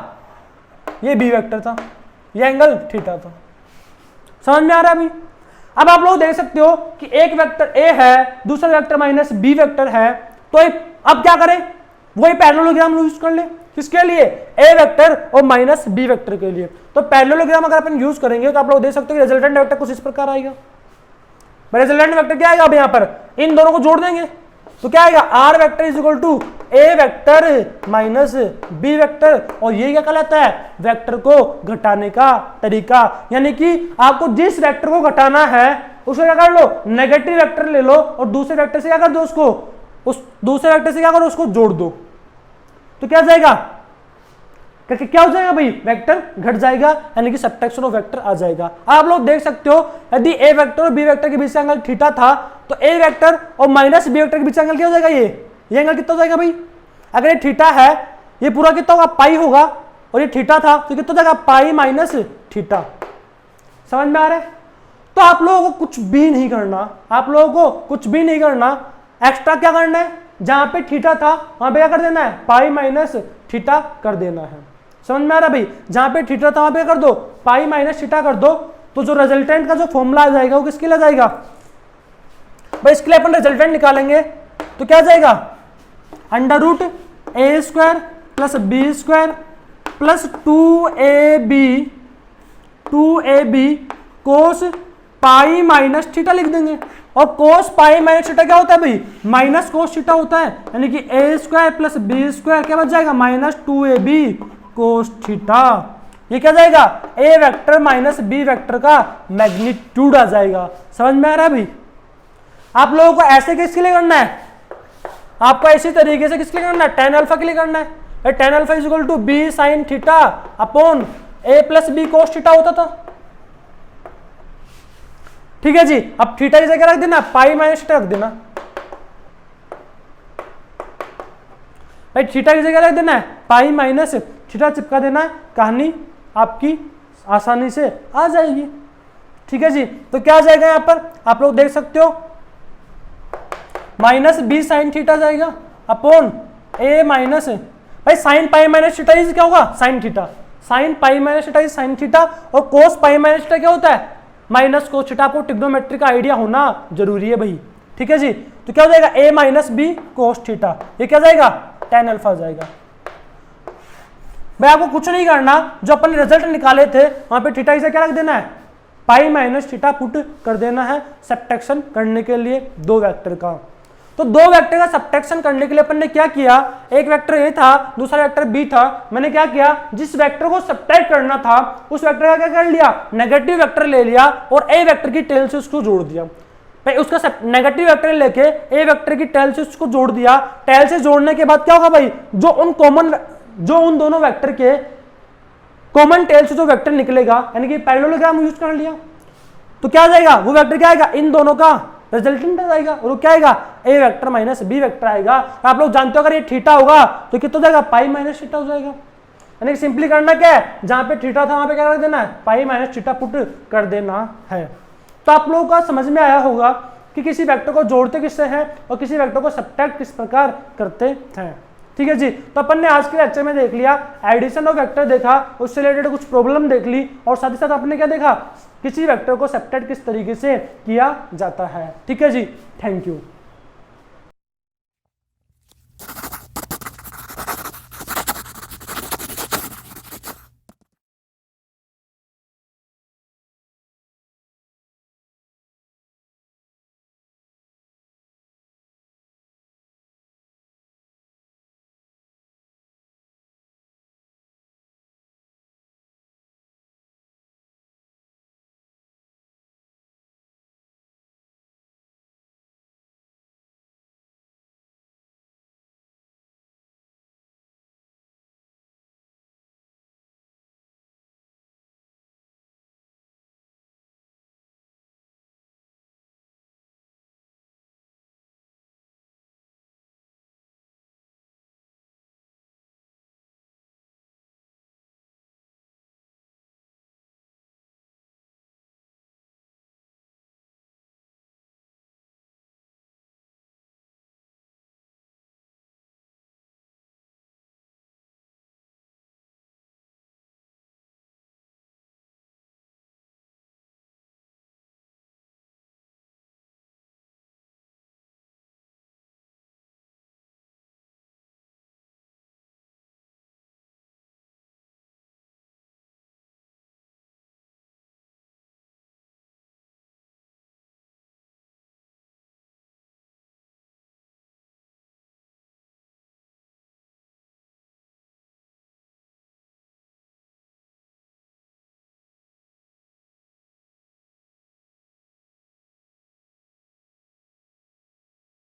ये बी वेक्टर था, ये एंगल थीटा था। समझ में आ रहा है अभी। अब आप लोग देख सकते हो कि एक वेक्टर ए है, दूसरा वेक्टर माइनस बी वेक्टर है, तो अब क्या करें, वही पैरेललोग्राम यूज कर ले। किसके लिए, ए वेक्टर और माइनस बी वेक्टर के लिए। तो पैरेललोग्राम अगर अपन यूज करेंगे तो आप लोग देख सकते हो कि रिजल्टेंट वेक्टर कुछ इस प्रकार आएगा। रिजल्टेंट वेक्टर क्या आएगा, अब यहाँ पर इन दोनों को जोड़ देंगे तो क्या आएगा, are vector is equal to A vector minus b vector. और ये क्या कहलाता है, वेक्टर को घटाने का तरीका। यानी कि आपको जिस वेक्टर को घटाना है उसको क्या कर लो, नेगेटिव वेक्टर ले लो और दूसरे वेक्टर से क्या कर दो, उसको उस दूसरे वेक्टर से क्या करो, उसको जोड़ दो। तो क्या जाएगा, क्या हो जाएगा भाई, वेक्टर घट जाएगा, यानी कि सबट्रैक्शन ऑफ वेक्टर आ जाएगा। आप लोग देख सकते हो यदि ए वेक्टर और बी वेक्टर के बीच का एंगल थीटा था तो ए वेक्टर और माइनस बी वेक्टर के बीच का एंगल क्या हो जाएगा, ये एंगल कितना हो जाएगा भाई। अगर ये थीटा है, ये पूरा कितना होगा, पाई होगा, और ये थीटा था तो कितना हो जाएगा, पाई माइनस थीटा। समझ में आ रहा है। तो आप लोगों को कुछ भी नहीं करना, आप लोगों को कुछ भी नहीं करना, एक्स्ट्रा क्या करना है, जहां पे थीटा था वहां पे क्या कर देना है, पाई माइनस थीटा कर देना है। समझ में आ रहा भाई, जहां पे थीटा था वहां पे कर दो पाई माइनस थीटा कर दो। तो जो रिजल्टेंट का जो फॉर्मूला आ जाएगा वो किसके लिए जाएगा भाई, इसके लिए अपन रिजल्टेंट निकालेंगे तो क्या जाएगा, under root A square plus B square plus 2ab cos pi minus theta लिख देंगे। और कोस पाई माइनस थीटा क्या होता है भाई, माइनस कोस थीटा होता है, यानी कि ए स्क्वायर प्लस बी स्क्वायर क्या बच जाएगा, माइनस 2ab कोस थीटा। ये क्या जाएगा, ए वेक्टर माइनस बी वेक्टर का मैग्नीट्यूड आ जाएगा। समझ में आ रहा है भाई। आप लोगों को ऐसे किसके लिए करना है, आपको इसी तरीके से किसके लिए करना है, टेन अल्फा के लिए करना है। Tan alpha is equal to b sine theta upon a plus b cos theta होता था। ठीक है जी। अब थीटा की जगह रख देना पाई माइनस थीटा रख देना भाई, थीटा की जगह रख देना है पाई माइनस थीटा चिपका देना है, कहानी आपकी आसानी से आ जाएगी। ठीक है जी। तो क्या जाएगा यहां पर आप लोग देख सकते हो, माइनस बी साइन थीटा जाएगा अपॉन ए माइनस भाई sine pi minus theta is क्या होगा, sine theta, sine pi minus theta is sine theta, और कोस पाई माइनस थीटा क्या होता है, माइनस कोस थीटा। आपको ट्रिग्नोमेट्री का आइडिया होना जरूरी है भाई। ठीक है जी। तो क्या हो जाएगा, ए माइनस बी कोस थीटा, ये क्या जाएगा, टेन अल्फा जाएगा। भाई आपको कुछ नहीं करना, जो अपन रिजल्ट निकाले थे वहां पे थीटा से क्या रख देना है, पाई माइनस थीटा पुट कर देना है सब्ट्रैक्शन करने के लिए दो वेक्टर का। तो दो वेक्टर का सब्ट्रैक्शन करने के लिए अपन ने क्या किया, एक वेक्टर ए था दूसरा वेक्टर बी था। मैंने क्या किया, जिस वेक्टर को सब्ट्रैक्ट करना था उस वेक्टर का क्या कर लिया, नेगेटिव वेक्टर ले लिया और ए वेक्टर की टेल से उसको जोड़ दिया। भाई उसका नेगेटिव वेक्टर लेके ए वेक्टर की टेल से उसको जोड़ दिया। टेल से जोड़ने के बाद क्या होगा भाई, जो उन दोनों वेक्टर के कॉमन टेल से जो वेक्टर निकलेगा, यानी कि पैरेललोग्राम यूज कर लिया, तो क्या जाएगा, वो वेक्टर क्या आएगा, इन दोनों का रिजल्टेंट आएगा, और वो क्या आएगा, ए वेक्टर माइनस बी वेक्टर आएगा। आप लोग जानते हो अगर ये थीटा होगा तो कितना जाएगा, पाई माइनस थीटा हो जाएगा। यानी सिंपली करना क्या है, जहां पे थीटा था वहां पे क्या कर देना है, पाई माइनस थीटा पुट कर देना है। तो आप लोगों का समझ में आया होगा कि किसी वेक्टर को जोड़ते किससे हैं और किसी वेक्टर को सब्ट्रैक्ट किस प्रकार करते हैं। ठीक है जी। तो अपन ने आज के लेक्चर में देख लिया एडिशन ऑफ वेक्टर देखा, उससे रिलेटेड कुछ प्रॉब्लम देख ली, और साथ ही साथ आपने क्या देखा, किसी वेक्टर को सब्ट्रैक्ट किस तरीके से किया जाता है। ठीक है जी। Thank you.